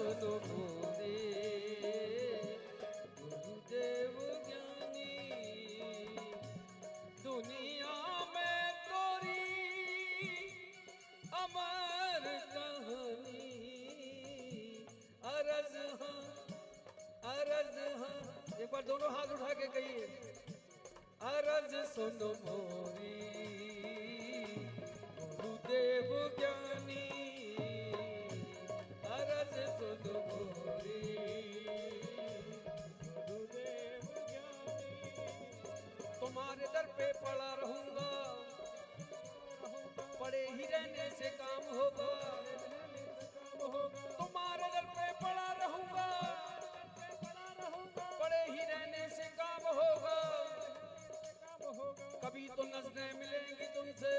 सुनो मोरे गुरुदेव ज्ञानी, दुनिया में तोरी अमर कहानी, अरज हाँ अरज हाँ, एक बार दोनों हाथ उठा के कहिए, अरज सुनो मोरी गुरुदेव ज्ञानी, अरज सुनो मोरी गुरुदेव ज्ञानी। तुम्हारे दर पे पड़ा रहूंगा, पड़े ही रहने से काम होगा, तुम्हारे दर पे पड़ा रहूंगा, पड़े ही रहने से काम होगा। कभी तो नजरें मिलेंगी तुमसे,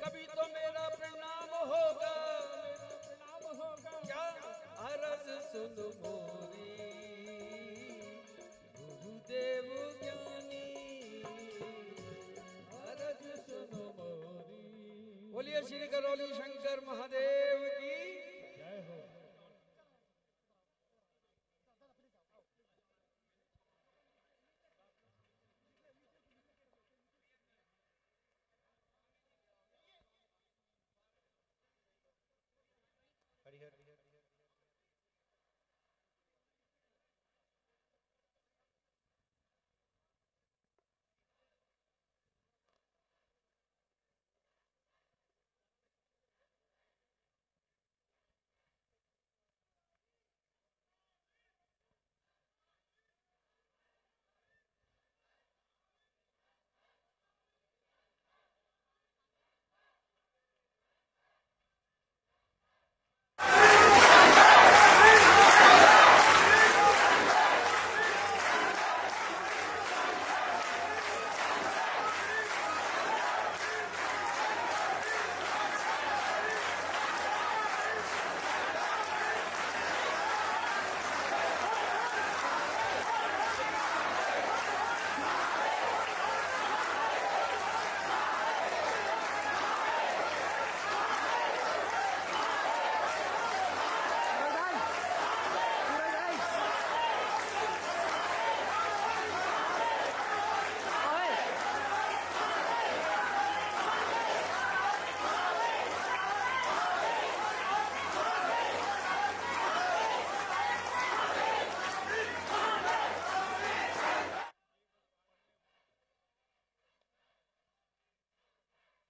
कभी तो मेरा प्रणाम होगा। क्या अरज सुनो मोरी गुरुदेव ज्ञानी, अरज सुनो मोरी। बोलिए श्री करौली शंकर महादेव की जय हो। हरिहर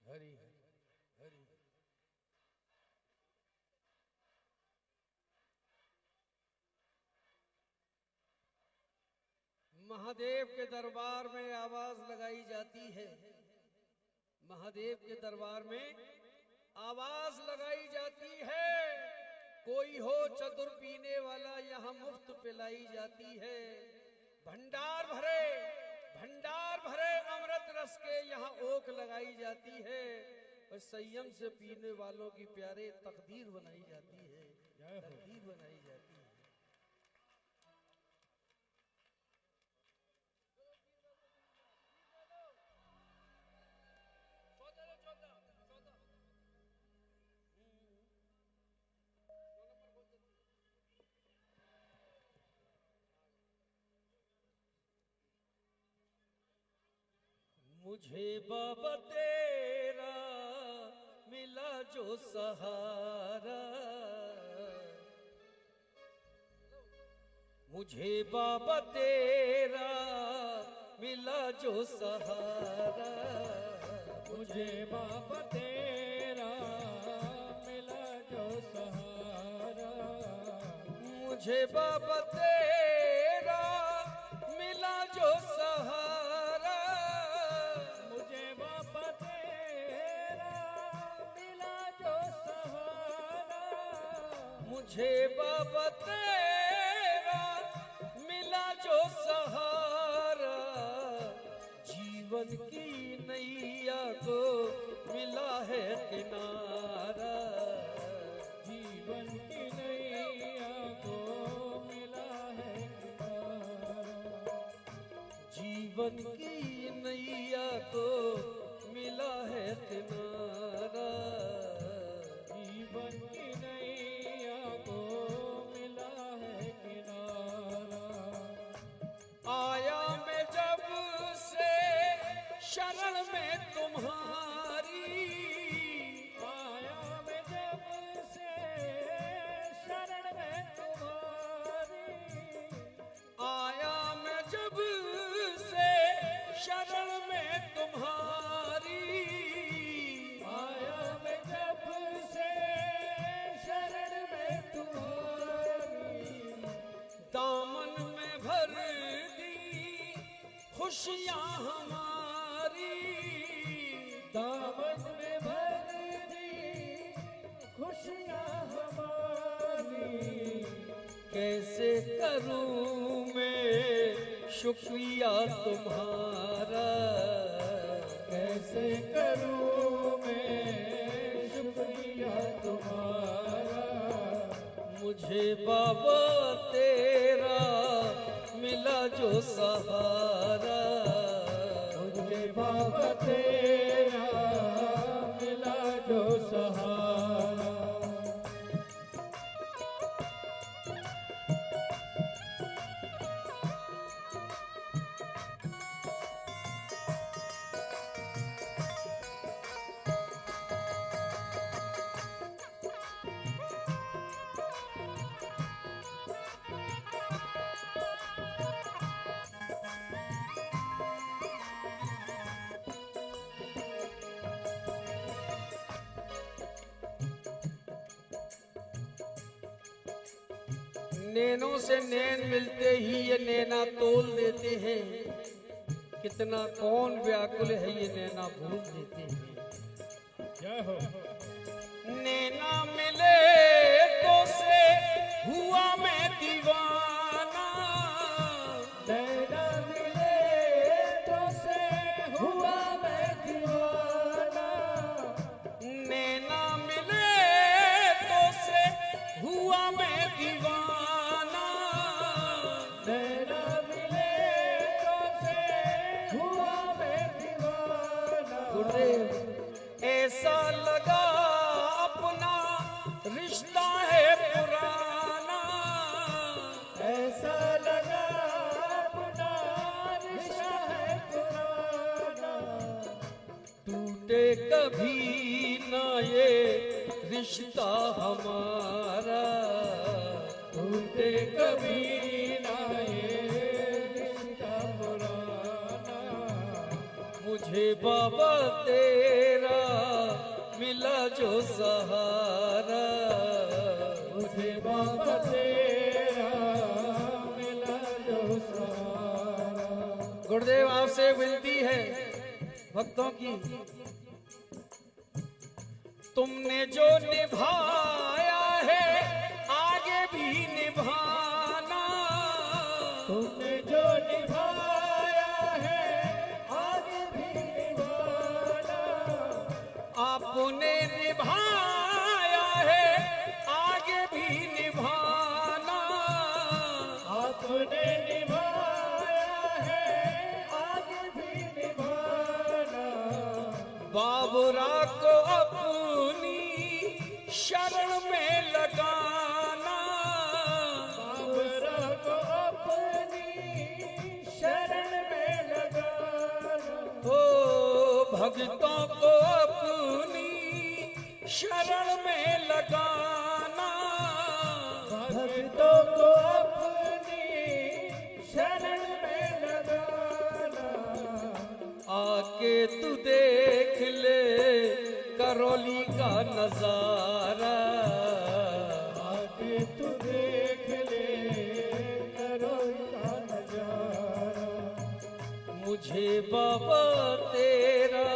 हरि हरि। महादेव के दरबार में आवाज लगाई जाती है, महादेव के दरबार में आवाज लगाई जाती है। कोई हो चतुर पीने वाला यहाँ मुफ्त पिलाई जाती है। भंडार भरे अमृत रस के यहाँ ओक लगाई जाती है, और संयम से पीने वालों की प्यारे तकदीर बनाई जाती है, तकदीर बनाई जाती है। मुझे बाबा तेरा मिला जो सहारा, मुझे बाबा तेरा मिला जो सहारा, मुझे बाबा तेरा मिला जो सहारा, मुझे बाबा तेरा मिला जो सहारा, मुझे बाबा तेरा मिला जो सहारा, मुझे बाबा तेरा मिला जो सहारा, जीवन की नैया को मिला है किनारा, जीवन की नैया को मिला है किनारा, जीवन की नैया को मिला है किनारा, जीवन की नैया करूं मैं शुक्रिया तुम्हारा, कैसे करूं मैं शुक्रिया तुम्हारा। मुझे बाबा तेरा मिला जो सहारा, मुझे बाबा तेरा मिला जो सहारा। नैनों से नैन मिलते ही ये नैना तोल देते हैं, कितना कौन व्याकुल है ये नैना भूल देते हैं। जय हो। नैना मिले तो से हुआ मैं दीवाना, नैना मिले तो से हुआ मैं दीवाना। नैना मिले तो से हुआ मैं दीवाना। नैना मिले तो से हुआ मैं दीवाना। गुरुदेव ऐसा लगा अपना रिश्ता है पुराना, ऐसा लगा अपना रिश्ता है पुराना। टूटे कभी ना ये रिश्ता हमारा, टूटे कभी ना ये रिश्ता पुराना। मुझे बाबा तेरा मिला जो सहारा, मुझे बाबा तेरा मिला जो सहारा। गुरुदेव आपसे विनती है भक्तों की, तुमने जो निभाया है आगे भी निभाना। तुमने जो निभाया है आगे भी निभाना। आपने निभाया है आगे भी निभाना। आपने निभाया है आगे भी निभाना। बाबरा को अपनी शरण में लगाना। बाबरा को अपनी शरण में लगाना। ओ भक्तों को अपनी शरण में लगाना। भक्तों को अपनी शरण में लगाना। आके तू देख ले करौली का नजारा। आके तू देख ले करौली का नजारा। मुझे बाबा तेरा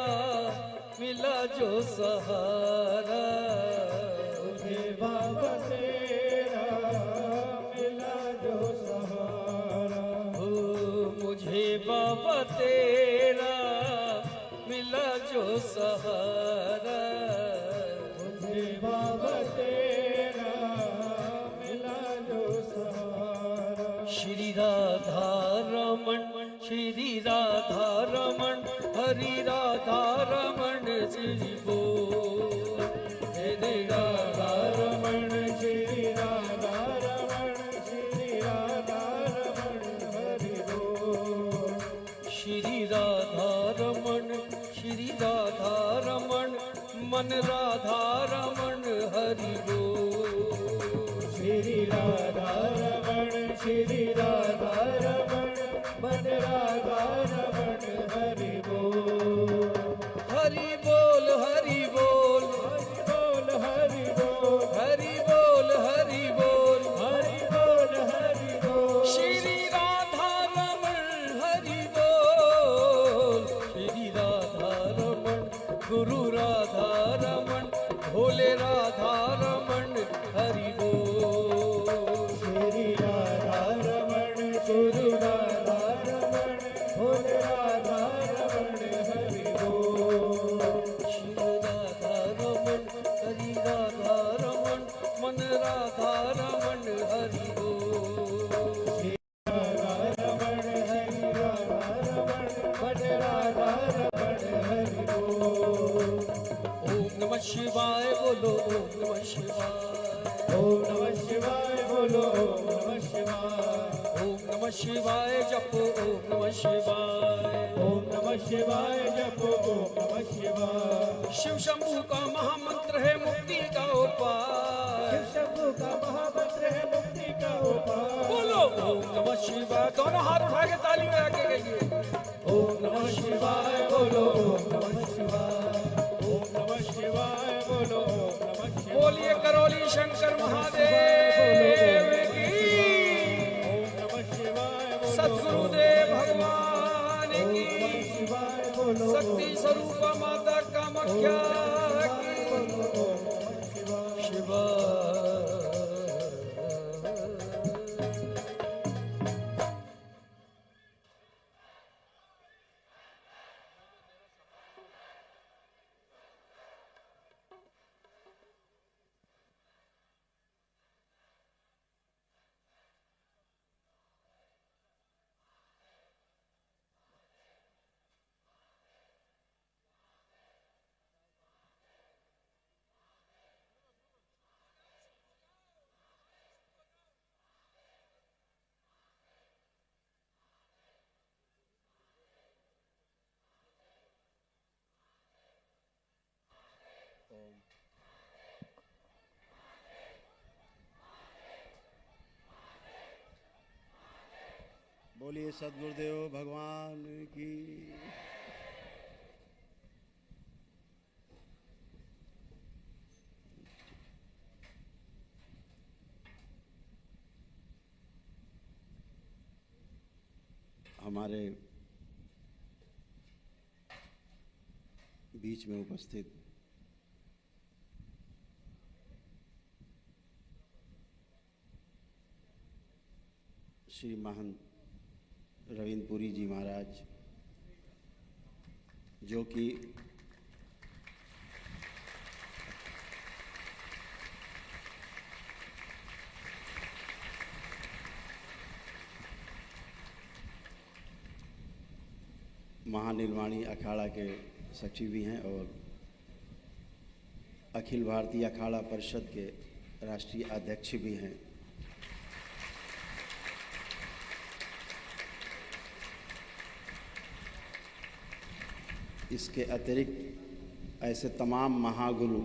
मिला जो सहारा। मुझे बाबा तेरा मिला जो सहारा। ओ मुझे बाबा तेरा मिला जो सहारा। मुझे बाबा तेरा मिला जो सहारा। श्री राधा रमण श्री राधा रमण हरि राधा रमण श्री बोल। श्री राधा रमण श्री राधा रमण श्री राधा रमण हरि बोल। श्री राधा रमण श्री राधा रमण मन राधा रमण हरि बोल। श्री राधा रमण श्री राधा रमण मन राधा रमण हरि बोल। हरि बोल हरि बोल हरि बोल हरि हरि बोल बोल हरि बोल। हरि बोल हरि बोल। श्री राधा रमण हरि बोल। श्री राधा रमण गुरु राधा रमण भोले राधा रमण हरि बोल। श्री राधा रमण शिवाय बोलो ओम नमः शिवाय। ओम नमः शिवाय बोलो ओम नमः शिवाय। ओम नमः शिवाय जपो ओम नमः शिवाय। ओम नमः शिवाय जपो ओम नमः शिवाय। शिव शंभू का महामंत्र है मुक्ति का उपाय। शिव शंभू का महामंत्र है मुक्ति का उपाय। बोलो ओम नमः शिवाय। दोनों हाथ उठा के ताली बजा के गइए। ओम नमः शिवाय बोलो ओम नमः शिवाय। ओम नमः शिवाय बोलो ओम नमः शिवाय। बोलिए करौली शंकर महादेव की। ओम नमः शिवाय बोलो सद्गुरुदेव भगवान की। शिवाय बोलो शक्ति स्वरूपा माता कामाख्या की। शिवाय। बोलिए सद्गुरुदेव भगवान की। हमारे बीच में उपस्थित श्री महंत रविंद्रपुरी जी महाराज, जो कि महानिर्वाणी अखाड़ा के सचिव भी हैं और अखिल भारतीय अखाड़ा परिषद के राष्ट्रीय अध्यक्ष भी हैं। इसके अतिरिक्त ऐसे तमाम महागुरु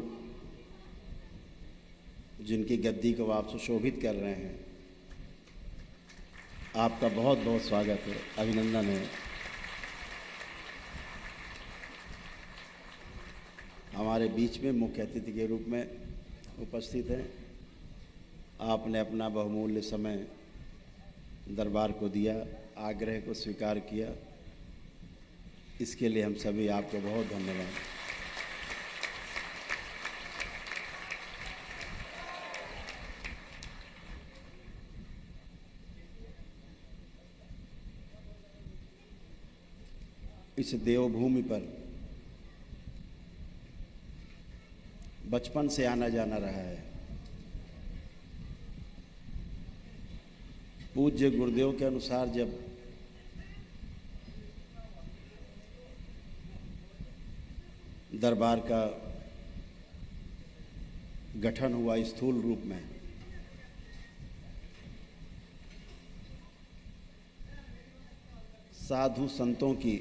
जिनकी गद्दी को आप सुशोभित कर रहे हैं, आपका बहुत बहुत स्वागत है, अभिनंदन है। हमारे बीच में मुख्य अतिथि के रूप में उपस्थित हैं। आपने अपना बहुमूल्य समय दरबार को दिया, आग्रह को स्वीकार किया, इसके लिए हम सभी आपको बहुत धन्यवाद। इस देवभूमि पर बचपन से आना जाना रहा है। पूज्य गुरुदेव के अनुसार जब दरबार का गठन हुआ स्थूल रूप में, साधु संतों की,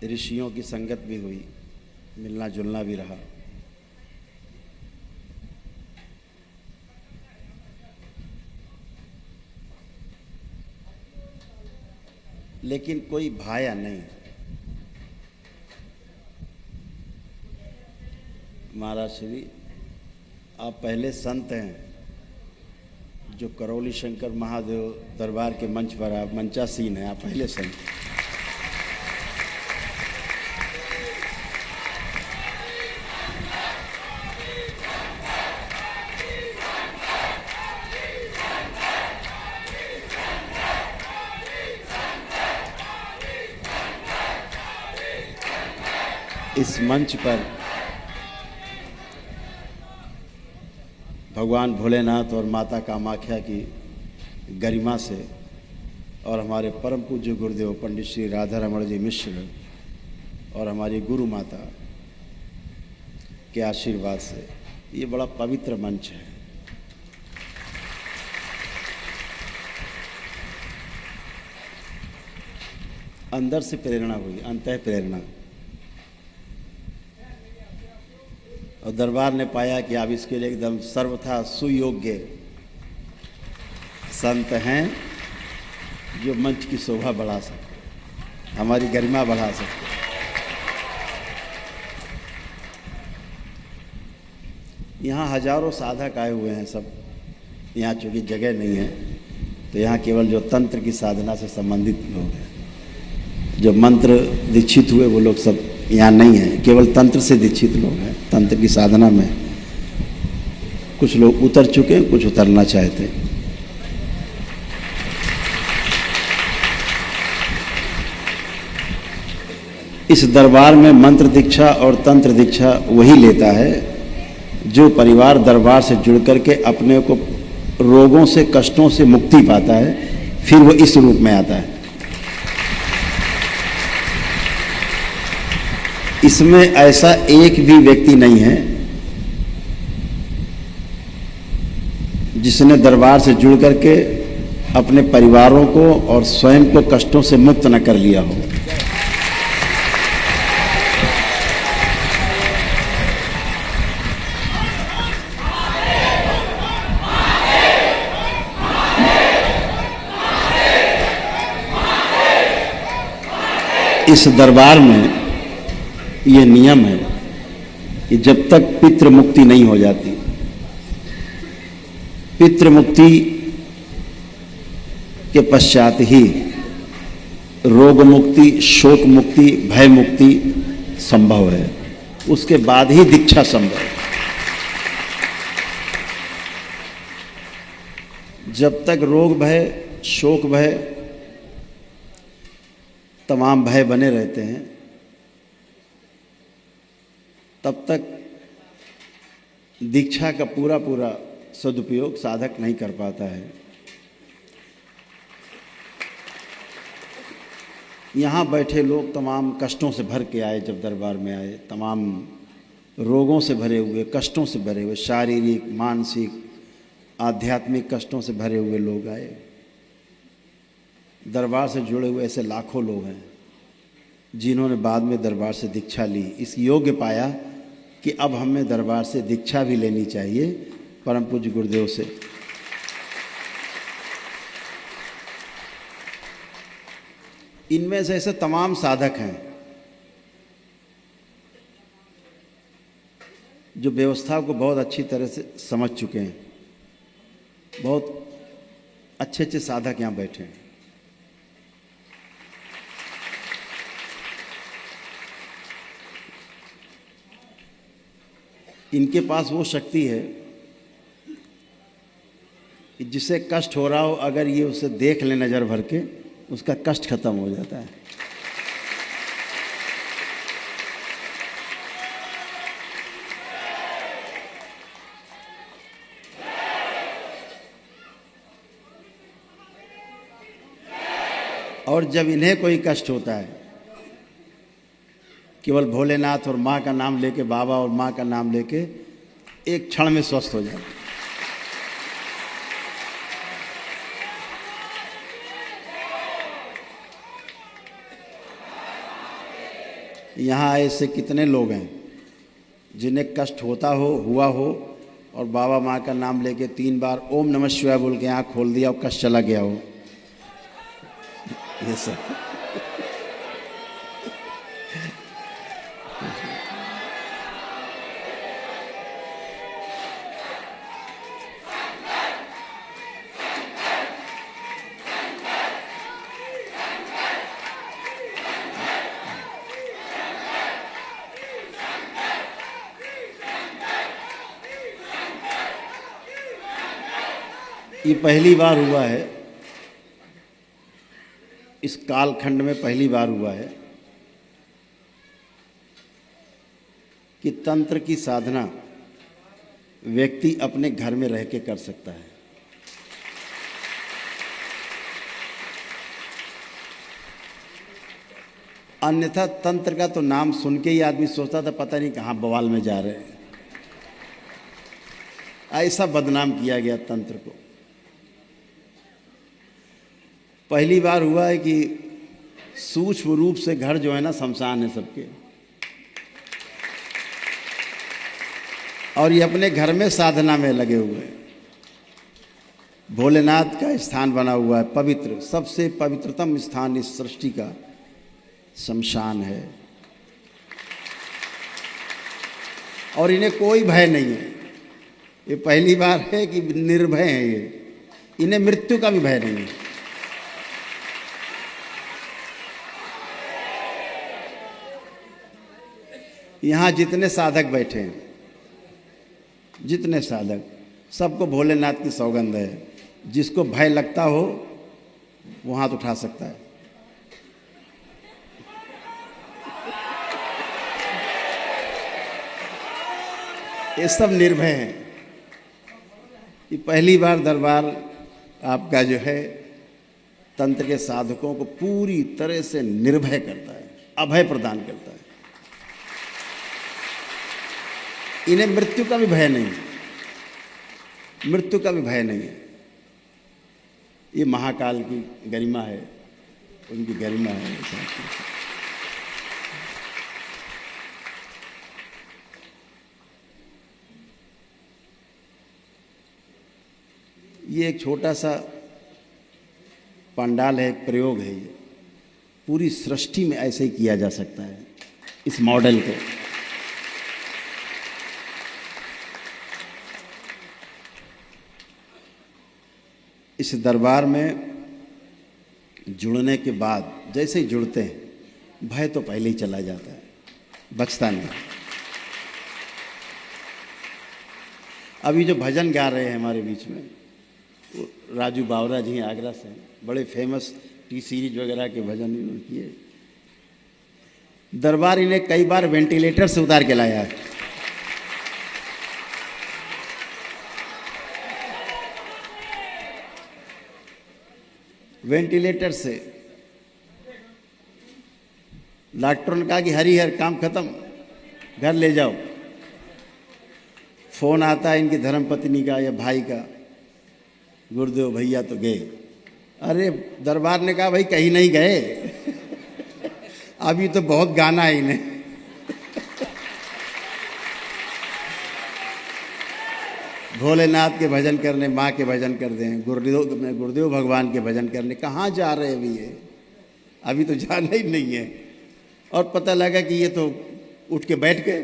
ऋषियों की संगत भी हुई, मिलना जुलना भी रहा। लेकिन कोई भाया नहीं। महाराज श्री, आप पहले संत हैं जो करौली शंकर महादेव दरबार के मंच पर आप मंचासीन हैं, आप पहले संत। इस मंच पर भगवान भोलेनाथ और माता कामाख्या की गरिमा से और हमारे परम पूज्य गुरुदेव पंडित श्री राधा रमण जी मिश्र और हमारी गुरु माता के आशीर्वाद से। ये बड़ा पवित्र मंच है। अंदर से प्रेरणा हुई, अंतः प्रेरणा। और दरबार ने पाया कि आप इसके लिए एकदम सर्वथा सुयोग्य संत हैं, जो मंच की शोभा बढ़ा सकते, हमारी गरिमा बढ़ा सकते। यहाँ हजारों साधक आए हुए हैं सब। यहाँ चूँकि जगह नहीं है तो यहाँ केवल जो तंत्र की साधना से संबंधित लोग हैं, जो मंत्र दीक्षित हुए वो लोग सब यहाँ नहीं हैं। केवल तंत्र से दीक्षित लोग हैं। तंत्र की साधना में कुछ लोग उतर चुके हैं, कुछ उतरना चाहते हैं। इस दरबार में मंत्र दीक्षा और तंत्र दीक्षा वही लेता है जो परिवार दरबार से जुड़ करके अपने को रोगों से, कष्टों से मुक्ति पाता है, फिर वो इस रूप में आता है। इसमें ऐसा एक भी व्यक्ति नहीं है जिसने दरबार से जुड़ करके अपने परिवारों को और स्वयं को कष्टों से मुक्त न कर लिया हो। इस दरबार में ये नियम है कि जब तक पितृ मुक्ति नहीं हो जाती, पितृ मुक्ति के पश्चात ही रोग मुक्ति, शोक मुक्ति, भय मुक्ति संभव है। उसके बाद ही दीक्षा संभव है। जब तक रोग भय, शोक भय, तमाम भय बने रहते हैं, तब तक दीक्षा का पूरा पूरा सदुपयोग साधक नहीं कर पाता है। यहाँ बैठे लोग तमाम कष्टों से भर के आए, जब दरबार में आए, तमाम रोगों से भरे हुए, कष्टों से भरे हुए, शारीरिक, मानसिक, आध्यात्मिक कष्टों से भरे हुए लोग आए। दरबार से जुड़े हुए ऐसे लाखों लोग हैं जिन्होंने बाद में दरबार से दीक्षा ली। इस योग्य पाया कि अब हमें दरबार से दीक्षा भी लेनी चाहिए, परम पूज्य गुरुदेव से। इनमें से ऐसे तमाम साधक हैं जो व्यवस्था को बहुत अच्छी तरह से समझ चुके हैं। बहुत अच्छे अच्छे साधक यहाँ बैठे हैं। इनके पास वो शक्ति है कि जिसे कष्ट हो रहा हो, अगर ये उसे देख ले नज़र भर के, उसका कष्ट खत्म हो जाता है। और जब इन्हें कोई कष्ट होता है, केवल भोलेनाथ और माँ का नाम लेके, बाबा और माँ का नाम लेके एक क्षण में स्वस्थ हो जाते। यहाँ ऐसे कितने लोग हैं जिन्हें कष्ट होता हो, हुआ हो, और बाबा माँ का नाम लेके 3 बार ओम नमः शिवाय बोल के आँख खोल दिया और कष्ट चला गया हो। ये सब ये पहली बार हुआ है, इस कालखंड में पहली बार हुआ है कि तंत्र की साधना व्यक्ति अपने घर में रह के कर सकता है। अन्यथा तंत्र का तो नाम सुन के ही आदमी सोचता था पता नहीं कहाँ बवाल में जा रहे हैं। ऐसा बदनाम किया गया तंत्र को। पहली बार हुआ है कि सूक्ष्म रूप से घर जो है ना शमशान है सबके, और ये अपने घर में साधना में लगे हुए हैं। भोलेनाथ का स्थान बना हुआ है पवित्र, सबसे पवित्रतम स्थान इस सृष्टि का शमशान है, और इन्हें कोई भय नहीं है। ये पहली बार है कि निर्भय हैं ये, इन्हें मृत्यु का भी भय नहीं है। यहाँ जितने साधक बैठे हैं, जितने साधक, सबको भोलेनाथ की सौगंध है। जिसको भय लगता हो वो हाथ उठा सकता है। ये सब निर्भय हैं। ये पहली बार दरबार आपका जो है तंत्र के साधकों को पूरी तरह से निर्भय करता है, अभय प्रदान करता है। इन्हें मृत्यु का भी भय नहीं, मृत्यु का भी भय नहीं है। ये महाकाल की गरिमा है, उनकी गरिमा है। ये एक छोटा सा पंडाल है, एक प्रयोग है। ये पूरी सृष्टि में ऐसे ही किया जा सकता है इस मॉडल को। इस दरबार में जुड़ने के बाद जैसे ही जुड़ते हैं भय तो पहले ही चला जाता है, बचता नहीं। अभी जो भजन गा रहे हैं हमारे बीच में, वो राजू बावरा जी हैं आगरा से, बड़े फेमस टी सीरीज वगैरह के भजन इन्होंने किए। दरबार इन्हें कई बार वेंटिलेटर से उतार के लाया है। वेंटिलेटर से डॉक्टर ने कहा कि हरिहर काम खत्म, घर ले जाओ। फोन आता है इनकी धर्मपत्नी का या भाई का, गुरुदेव भैया तो गए। अरे दरबार ने कहा भाई कहीं नहीं गए, अभी तो बहुत गाना है इन्हें। भोलेनाथ के भजन करने, माँ के भजन कर दें, गुरुदेव भगवान के भजन करने। कहाँ जा रहे अभी ये? अभी तो जाना ही नहीं है। और पता लगा कि ये तो उठ के बैठ गए।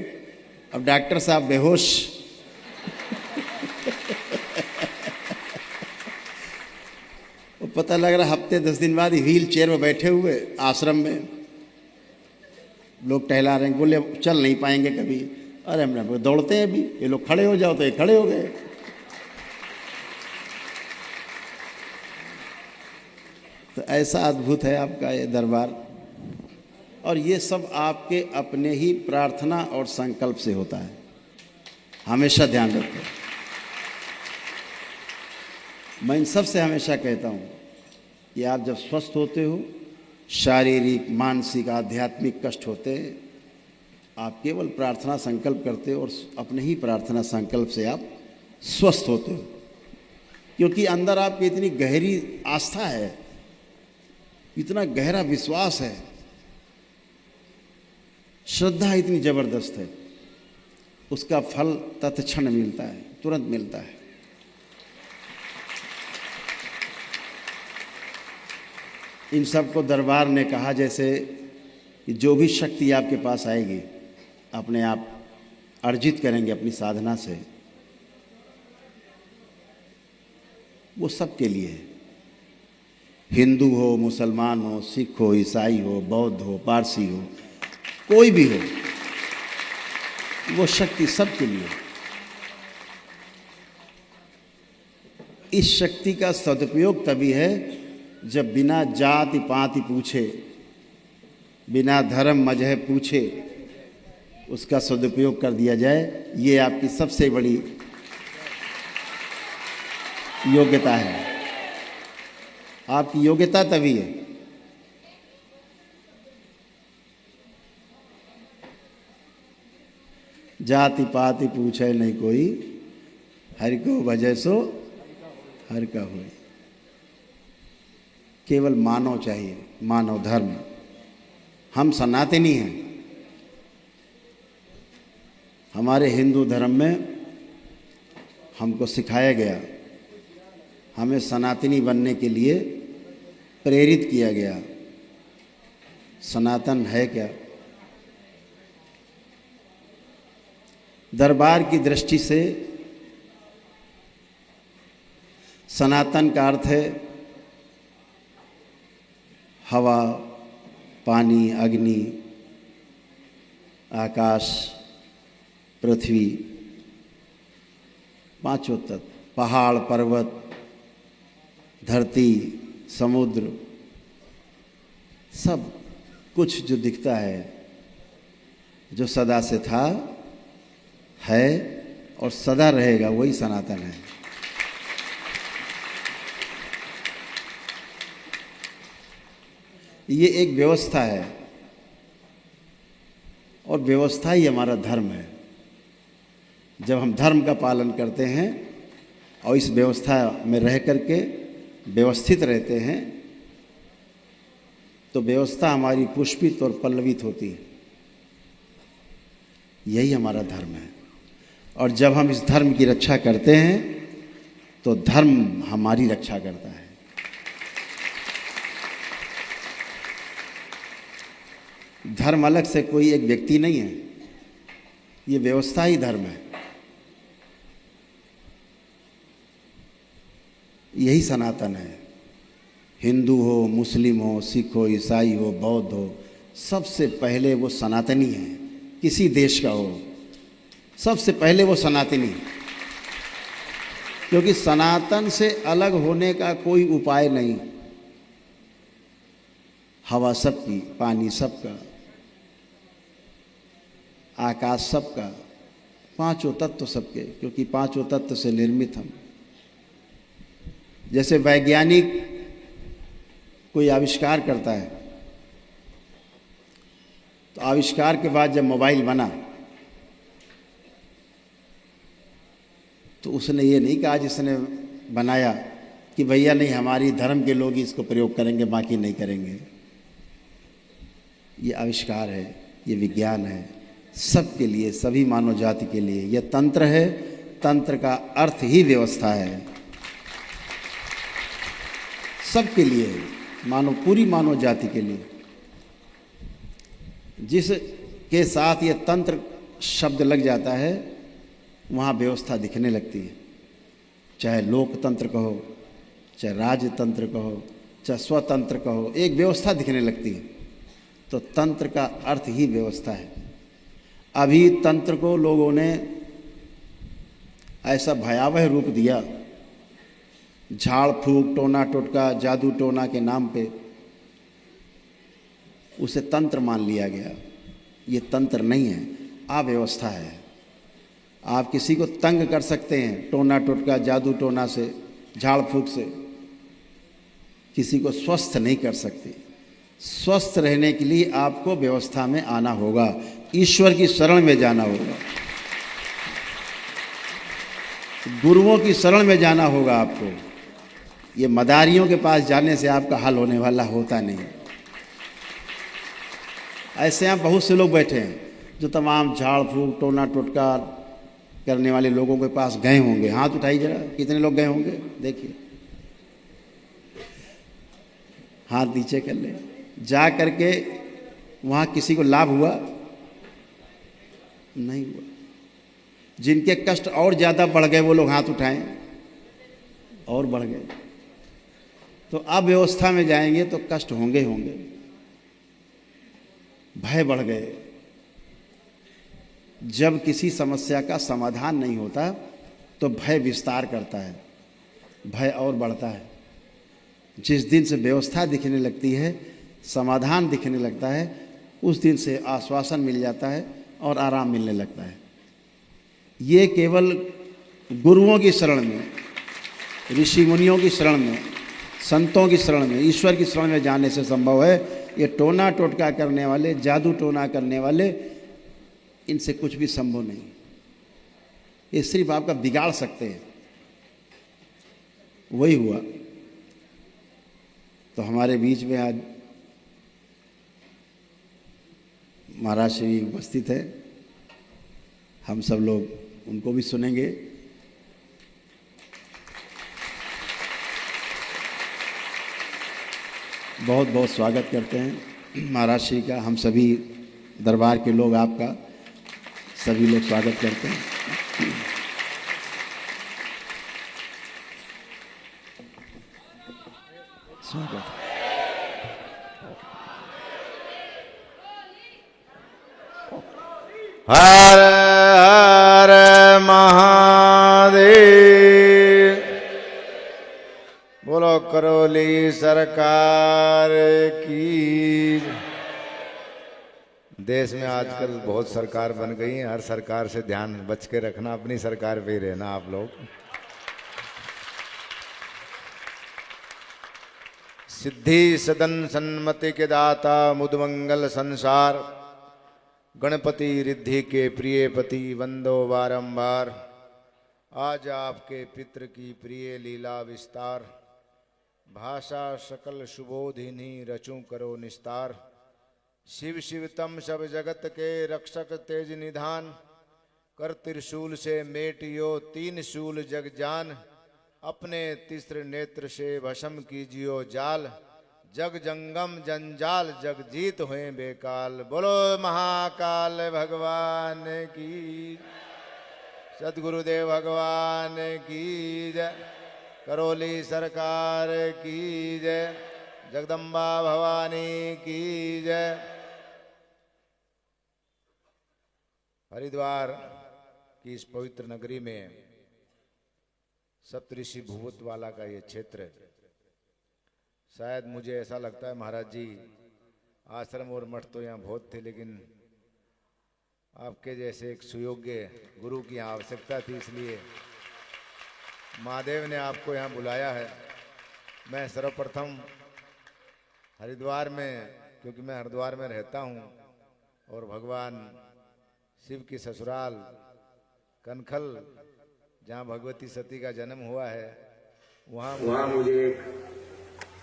अब डॉक्टर साहब बेहोश। और पता लग रहा हफ्ते 10 दिन बाद व्हील चेयर में बैठे हुए आश्रम में लोग टहला रहे हैं। बोले चल नहीं पाएंगे कभी। अरे हमने दौड़ते हैं अभी, ये लोग खड़े हो जाओ, तो ये खड़े हो गए। तो ऐसा अद्भुत है आपका ये दरबार। और ये सब आपके अपने ही प्रार्थना और संकल्प से होता है, हमेशा ध्यान रखो। मैं इन सब से हमेशा कहता हूँ कि आप जब स्वस्थ होते हो, शारीरिक, मानसिक, आध्यात्मिक कष्ट होते हैं, आप केवल प्रार्थना संकल्प करते हो और अपने ही प्रार्थना संकल्प से आप स्वस्थ होते हो। क्योंकि अंदर आपकी इतनी गहरी आस्था है, इतना गहरा विश्वास है, श्रद्धा इतनी जबरदस्त है, उसका फल तत्क्षण मिलता है, तुरंत मिलता है। इन सबको दरबार ने कहा जैसे कि जो भी शक्ति आपके पास आएगी अपने आप अर्जित करेंगे अपनी साधना से, वो सबके लिए है। हिंदू हो, मुसलमान हो, सिख हो, ईसाई हो, बौद्ध हो, पारसी हो, कोई भी हो, वो शक्ति सबके लिए। इस शक्ति का सदुपयोग तभी है जब बिना जाति पाति पूछे, बिना धर्म मजहब पूछे उसका सदुपयोग कर दिया जाए। ये आपकी सबसे बड़ी योग्यता है। आपकी योग्यता तभी है। जाति पाति पूछे नहीं कोई, हरि को भजै सो हर का होए। केवल मानव चाहिए, मानव धर्म। हम सनातनी हैं। हमारे हिंदू धर्म में हमको सिखाया गया, हमें सनातनी बनने के लिए प्रेरित किया गया। सनातन है क्या? दरबार की दृष्टि से सनातन का अर्थ है हवा, पानी, अग्नि, आकाश, पृथ्वी, पांचों तत्व, पहाड़, पर्वत, धरती, समुद्र, सब कुछ जो दिखता है, जो सदा से था, है और सदा रहेगा, वही सनातन है। ये एक व्यवस्था है और व्यवस्था ही हमारा धर्म है। जब हम धर्म का पालन करते हैं और इस व्यवस्था में रह करके व्यवस्थित रहते हैं तो व्यवस्था हमारी पुष्पित और पल्लवित होती है। यही हमारा धर्म है। और जब हम इस धर्म की रक्षा करते हैं तो धर्म हमारी रक्षा करता है। धर्म अलग से कोई एक व्यक्ति नहीं है, ये व्यवस्था ही धर्म है। यही सनातन है। हिंदू हो, मुस्लिम हो, सिख हो, ईसाई हो, बौद्ध हो, सबसे पहले वो सनातनी है। किसी देश का हो, सबसे पहले वो सनातनी है। क्योंकि सनातन से अलग होने का कोई उपाय नहीं। हवा सबकी, पानी सबका, आकाश सबका, पांचों तत्व सबके, क्योंकि पांचों तत्व से निर्मित हम। जैसे वैज्ञानिक कोई आविष्कार करता है तो आविष्कार के बाद जब मोबाइल बना तो उसने ये नहीं कहा जिसने बनाया कि भैया नहीं, हमारी धर्म के लोग इसको प्रयोग करेंगे, बाकी नहीं करेंगे। ये आविष्कार है, ये विज्ञान है, सबके लिए, सभी मानव जाति के लिए। यह तंत्र है। तंत्र का अर्थ ही व्यवस्था है, सबके लिए, पूरी मानव जाति के लिए। जिसके साथ ये तंत्र शब्द लग जाता है वहाँ व्यवस्था दिखने लगती है। चाहे लोकतंत्र कहो, चाहे राजतंत्र कहो, चाहे स्वतंत्र कहो, एक व्यवस्था दिखने लगती है। तो तंत्र का अर्थ ही व्यवस्था है। अभी तंत्र को लोगों ने ऐसा भयावह रूप दिया, झाड़ फूक, टोना टोटका, जादू टोना के नाम पे उसे तंत्र मान लिया गया। ये तंत्र नहीं है, अव्यवस्था है। आप किसी को तंग कर सकते हैं टोना टोटका, जादू टोना से, झाड़ फूक से, किसी को स्वस्थ नहीं कर सकते। स्वस्थ रहने के लिए आपको व्यवस्था में आना होगा, ईश्वर की शरण में जाना होगा, गुरुओं की शरण में जाना होगा आपको। ये मदारियों के पास जाने से आपका हल होने वाला होता नहीं। ऐसे यहाँ बहुत से लोग बैठे हैं जो तमाम झाड़ फूक, टोना टोटका करने वाले लोगों के पास गए होंगे। हाथ उठाइए जरा, कितने लोग गए होंगे? देखिए, हाथ नीचे कर ले। जा करके वहाँ किसी को लाभ हुआ? नहीं हुआ। जिनके कष्ट और ज़्यादा बढ़ गए वो लोग हाथ उठाएं, और बढ़ गए। तो अव्यवस्था में जाएंगे तो कष्ट होंगे होंगे, भय बढ़ गए। जब किसी समस्या का समाधान नहीं होता तो भय विस्तार करता है, भय और बढ़ता है। जिस दिन से व्यवस्था दिखने लगती है, समाधान दिखने लगता है, उस दिन से आश्वासन मिल जाता है और आराम मिलने लगता है। ये केवल गुरुओं की शरण में, ऋषि मुनियों की शरण में, संतों की शरण में, ईश्वर की शरण में जाने से संभव है। ये टोना टोटका करने वाले, जादू टोना करने वाले, इनसे कुछ भी संभव नहीं। ये सिर्फ आपका बिगाड़ सकते हैं। वही हुआ। तो हमारे बीच में आज महाराज श्री उपस्थित है, हम सब लोग उनको भी सुनेंगे। बहुत बहुत स्वागत करते हैं महाराज श्री का, हम सभी दरबार के लोग आपका सभी लोग स्वागत करते हैं। स्वागत। हर हर महादेव। बोलो करौली सरकार की। देश में आजकल बहुत सरकार बन गई है, हर सरकार से ध्यान बच के रखना, अपनी सरकार पे ही रहना आप लोग। सिद्धि सदन सन्मति के दाता मुदमंगल संसार, गणपति रिद्धि के प्रिय पति वंदो बारंबार। आज आपके पितृ की प्रिय लीला विस्तार, भाषा सकल शुभोधिनी रचूं करो निस्तार। शिव शिव तम सब जगत के रक्षक तेज निधान, कर त्रिशूल से मेटियो तीन शूल जग जान। अपने तीसरे नेत्र से भस्म कीजियो जाल, जग जंगम जंजाल जग जीत हुए बेकाल। बोलो महाकाल भगवान की, सद्गुरुदेव भगवान की जय, करौली सरकार की जय, जगदम्बा भवानी की जय। हरिद्वार की इस पवित्र नगरी में सप्तऋषि भूवतवाला का ये क्षेत्र है। शायद मुझे ऐसा लगता है महाराज जी, आश्रम और मठ तो यहाँ बहुत थे, लेकिन आपके जैसे एक सुयोग्य गुरु की यहाँ आवश्यकता थी, इसलिए महादेव ने आपको यहाँ बुलाया है। मैं सर्वप्रथम हरिद्वार में, क्योंकि मैं हरिद्वार में रहता हूँ और भगवान शिव की ससुराल कनखल, जहाँ भगवती सती का जन्म हुआ है, वहाँ मुझे एक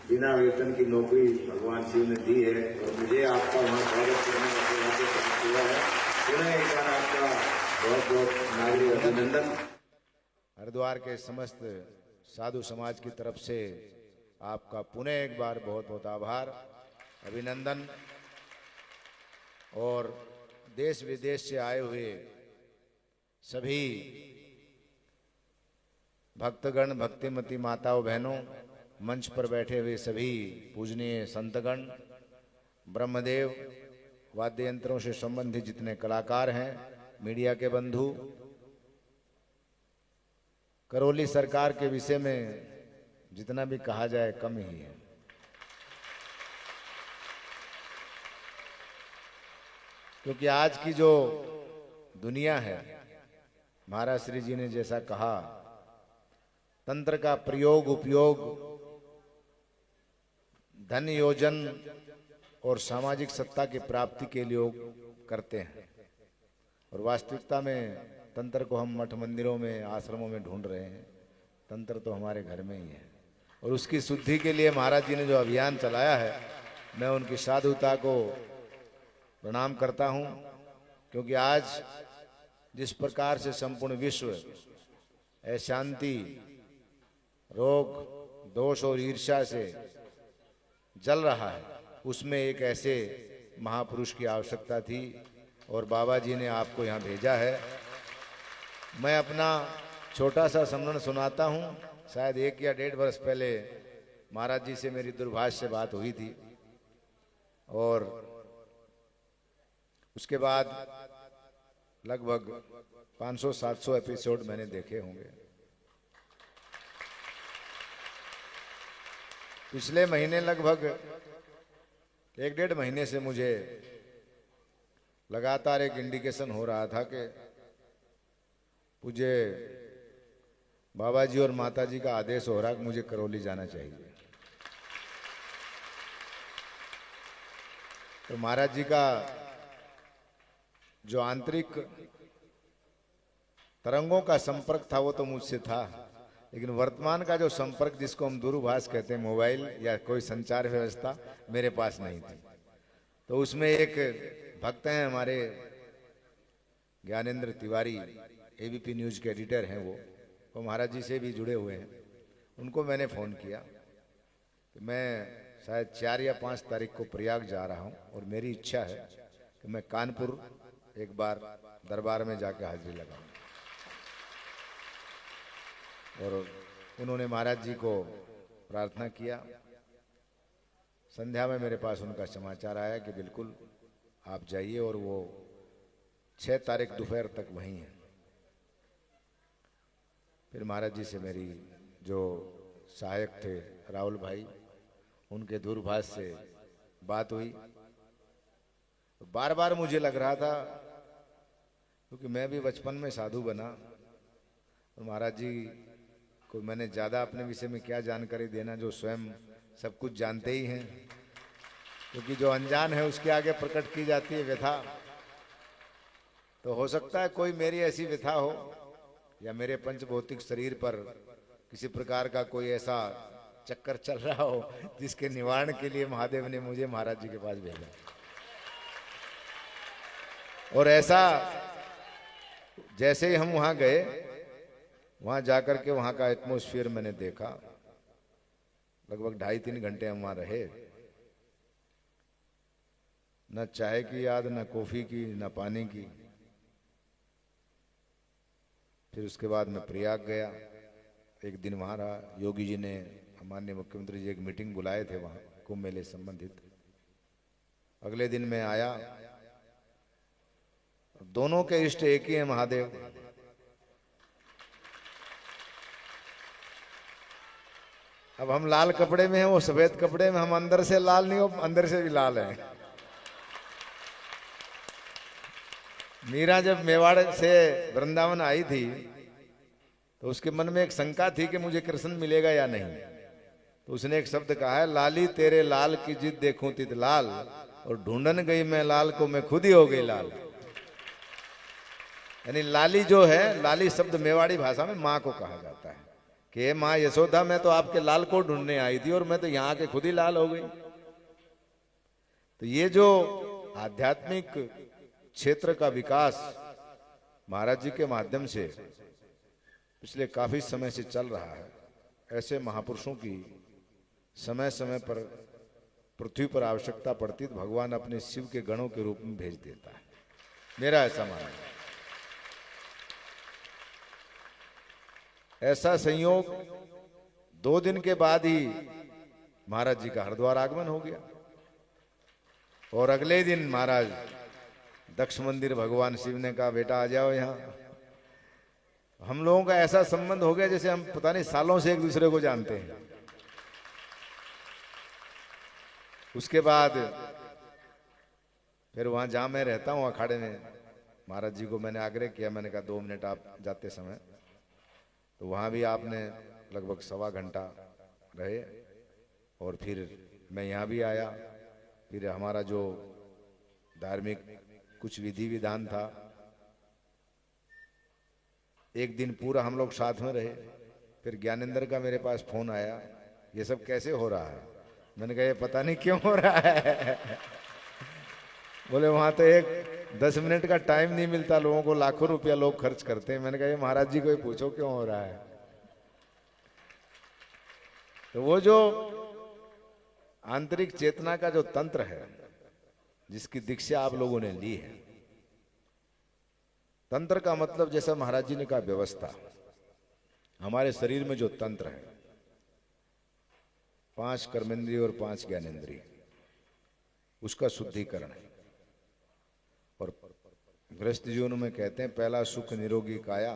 बिना वेतन की नौकरी भगवान शिव ने दी है और मुझे आपका वहाँ स्वागत करने का हुआ है। पुनः एक बार आपका बहुत बहुत नागरिक अभिनंदन। हरिद्वार के समस्त साधु समाज की तरफ से आपका पुनः एक बार बहुत बहुत आभार, अभिनंदन। और देश विदेश से आए हुए सभी भक्तगण, भक्तिमती माताओं बहनों, मंच पर बैठे हुए सभी पूजनीय संतगण, ब्रह्मदेव, वाद्य यंत्रों से संबंधित जितने कलाकार हैं, मीडिया के बंधु, करौली सरकार के विषय में जितना भी कहा जाए कम ही है। क्योंकि आज की जो दुनिया है, महाराज श्री जी ने जैसा कहा, तंत्र का प्रयोग उपयोग धन योजन और सामाजिक सत्ता की प्राप्ति के लिए करते हैं, और वास्तविकता में तंत्र को हम मठ मंदिरों में, आश्रमों में ढूंढ रहे हैं। तंत्र तो हमारे घर में ही है, और उसकी शुद्धि के लिए महाराज जी ने जो अभियान चलाया है, मैं उनकी साधुता को प्रणाम करता हूं। क्योंकि आज जिस प्रकार से संपूर्ण विश्व अशांति, रोग, दोष और ईर्ष्या से जल रहा है, उसमें एक ऐसे महापुरुष की आवश्यकता थी और बाबा जी ने आपको यहाँ भेजा है। मैं अपना छोटा सा स्मरण सुनाता हूँ। शायद 1 या 1.5 वर्ष पहले महाराज जी से मेरी दूरभाष से बात हुई थी, और उसके बाद लगभग 500-700 एपिसोड मैंने देखे होंगे। पिछले महीने लगभग 1-1.5 महीने से मुझे लगातार एक इंडिकेशन हो रहा था कि मुझे बाबा जी और माता जी का आदेश हो रहा कि मुझे करौली जाना चाहिए। तो महाराज जी का जो आंतरिक तरंगों का संपर्क था वो तो मुझसे था, लेकिन वर्तमान का जो संपर्क जिसको हम दूरभाष कहते हैं, मोबाइल या कोई संचार व्यवस्था, मेरे पास नहीं थी। तो उसमें एक भक्त हैं हमारे ज्ञानेंद्र तिवारी, एबीपी न्यूज के एडिटर हैं, वो महाराज जी से भी जुड़े हुए हैं। उनको मैंने फ़ोन किया कि मैं शायद 4 या 5 तारीख को प्रयाग जा रहा हूं और मेरी इच्छा है कि मैं कानपुर एक बार दरबार में जाकर हाजिरी लगाऊं। और उन्होंने महाराज जी को प्रार्थना किया। संध्या में मेरे पास उनका समाचार आया कि बिल्कुल आप जाइए, और वो 6 तारीख दोपहर तक वहीं हैं। फिर महाराज जी से मेरी जो सहायक थे राहुल भाई, उनके दूरभाष से बात हुई। तो बार बार मुझे लग रहा था, क्योंकि मैं भी बचपन में साधु बना, और महाराज जी को मैंने ज़्यादा अपने विषय में क्या जानकारी देना, जो स्वयं सब कुछ जानते ही हैं, क्योंकि जो अनजान है उसके आगे प्रकट की जाती है व्यथा। तो हो सकता है कोई मेरी ऐसी व्यथा हो, या मेरे पंचभौतिक शरीर पर किसी प्रकार का कोई ऐसा चक्कर चल रहा हो जिसके निवारण के लिए महादेव ने मुझे महाराज जी के पास भेजा। और ऐसा जैसे ही हम वहां गए, वहां जाकर के वहां का एटमॉस्फेयर मैंने देखा। लगभग 2.5-3 घंटे हम वहां रहे। न चाय की याद, न कॉफी की, न पानी की। फिर उसके बाद मैं प्रयाग गया, एक दिन वहां रहा। योगी जी ने, माननीय मुख्यमंत्री जी, एक मीटिंग बुलाए थे वहां कुंभ मेले संबंधित। अगले दिन मैं आया। दोनों के इष्ट एक ही है, महादेव। अब हम लाल कपड़े में हैं, वो सफेद कपड़े में। हम अंदर से लाल नहीं हो, अंदर से भी लाल हैं। मीरा जब मेवाड़ से वृंदावन आई थी तो उसके मन में एक शंका थी कि मुझे कृष्ण मिलेगा या नहीं। तो उसने एक शब्द कहा है, लाली तेरे लाल की जिद देखूं तित लाल, और ढूंढन गई मैं लाल को, मैं खुद ही हो गई लाल। यानी लाली जो है, लाली शब्द मेवाड़ी भाषा में माँ को कहा जाता है कि माँ यशोदा, मैं तो आपके लाल को ढूंढने आई थी और मैं तो यहाँ के खुद ही लाल हो गई। तो ये जो आध्यात्मिक क्षेत्र का विकास महाराज जी के माध्यम से पिछले काफी समय से चल रहा है, ऐसे महापुरुषों की समय समय पर पृथ्वी पर आवश्यकता पड़ती तो भगवान अपने शिव के गणों के रूप में भेज देता है। मेरा ऐसा मानना है। ऐसा संयोग 2 दिन के बाद ही महाराज जी का हरिद्वार आगमन हो गया, और अगले दिन महाराज दक्ष मंदिर भगवान शिव ने कहा, बेटा आ जाओ यहाँ। हम लोगों का ऐसा संबंध हो गया जैसे हम पता नहीं सालों से एक दूसरे को जानते हैं। उसके बाद फिर वहां जहां मैं रहता हूं अखाड़े में, महाराज जी को मैंने आग्रह किया, मैंने कहा 2 मिनट आप जाते समय। तो वहां भी आपने लगभग 1.25 घंटा रहे, और फिर मैं यहाँ भी आया। फिर हमारा जो धार्मिक कुछ विधि विधान था, एक दिन पूरा हम लोग साथ में रहे। फिर ज्ञानेंद्र का मेरे पास फोन आया, ये सब कैसे हो रहा है? मैंने कहा ये पता नहीं क्यों हो रहा है। बोले वहां तो एक 10 मिनट का टाइम नहीं मिलता लोगों को, लाखों रुपया लोग खर्च करते हैं। मैंने कहा ये महाराज जी को ही पूछो क्यों हो रहा है। तो वो जो आंतरिक चेतना का जो तंत्र है, जिसकी दीक्षा आप लोगों ने ली है, तंत्र का मतलब जैसा महाराज जी ने कहा व्यवस्था, हमारे शरीर में जो तंत्र है, 5 कर्मेंद्रिय और 5 ज्ञानेंद्रिय, उसका शुद्धिकरण है। और गृहस्थ जीवन में कहते हैं पहला सुख निरोगी काया,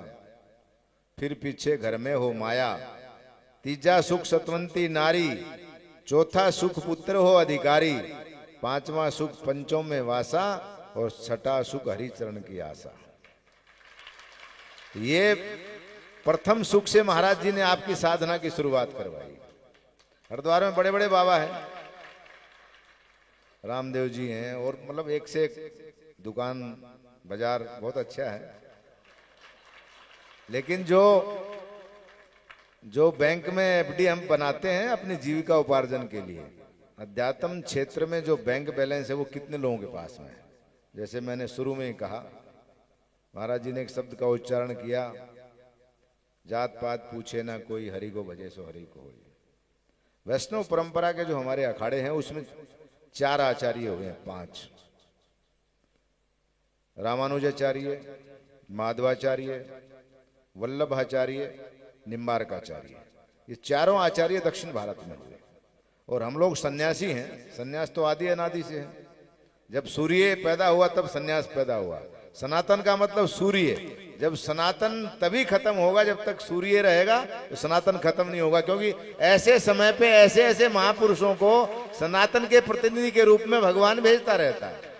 फिर पीछे घर में हो माया, तीजा सुख सतवंती नारी, चौथा सुख पुत्र हो अधिकारी, 5वां सुख पंचों में वासा, और 6ठा सुख हरिचरण की आशा। ये प्रथम सुख से महाराज जी ने आपकी साधना की शुरुआत करवाई। हरिद्वार में बड़े बड़े बाबा हैं, रामदेव जी हैं, और मतलब एक से एक दुकान बाजार बहुत अच्छा है। लेकिन जो बैंक में एफडी हम बनाते हैं अपनी जीविका उपार्जन के लिए, अध्यात्म क्षेत्र में जो बैंक बैलेंस है वो कितने लोगों के पास में है? जैसे मैंने शुरू में ही कहा, महाराज जी ने एक शब्द का उच्चारण किया, जात पात पूछे ना कोई, हरि को भजे सो हरि को होई। वैष्णव परंपरा के जो हमारे अखाड़े हैं उसमें 4 आचार्य हो गए हैं, 5, रामानुजाचार्य, माधवाचार्य, वल्लभाचार्य, निम्बारकाचार्य, ये चारों आचार्य दक्षिण भारत में हुए। और हम लोग सन्यासी हैं। सन्यास तो आदि अनादि से है। जब सूर्य पैदा हुआ तब सन्यास पैदा हुआ। सनातन का मतलब सूर्य। जब सनातन तभी खत्म होगा जब तक सूर्य रहेगा, तो सनातन खत्म नहीं होगा। क्योंकि ऐसे समय पे ऐसे ऐसे महापुरुषों को सनातन के प्रतिनिधि के रूप में भगवान भेजता रहता है।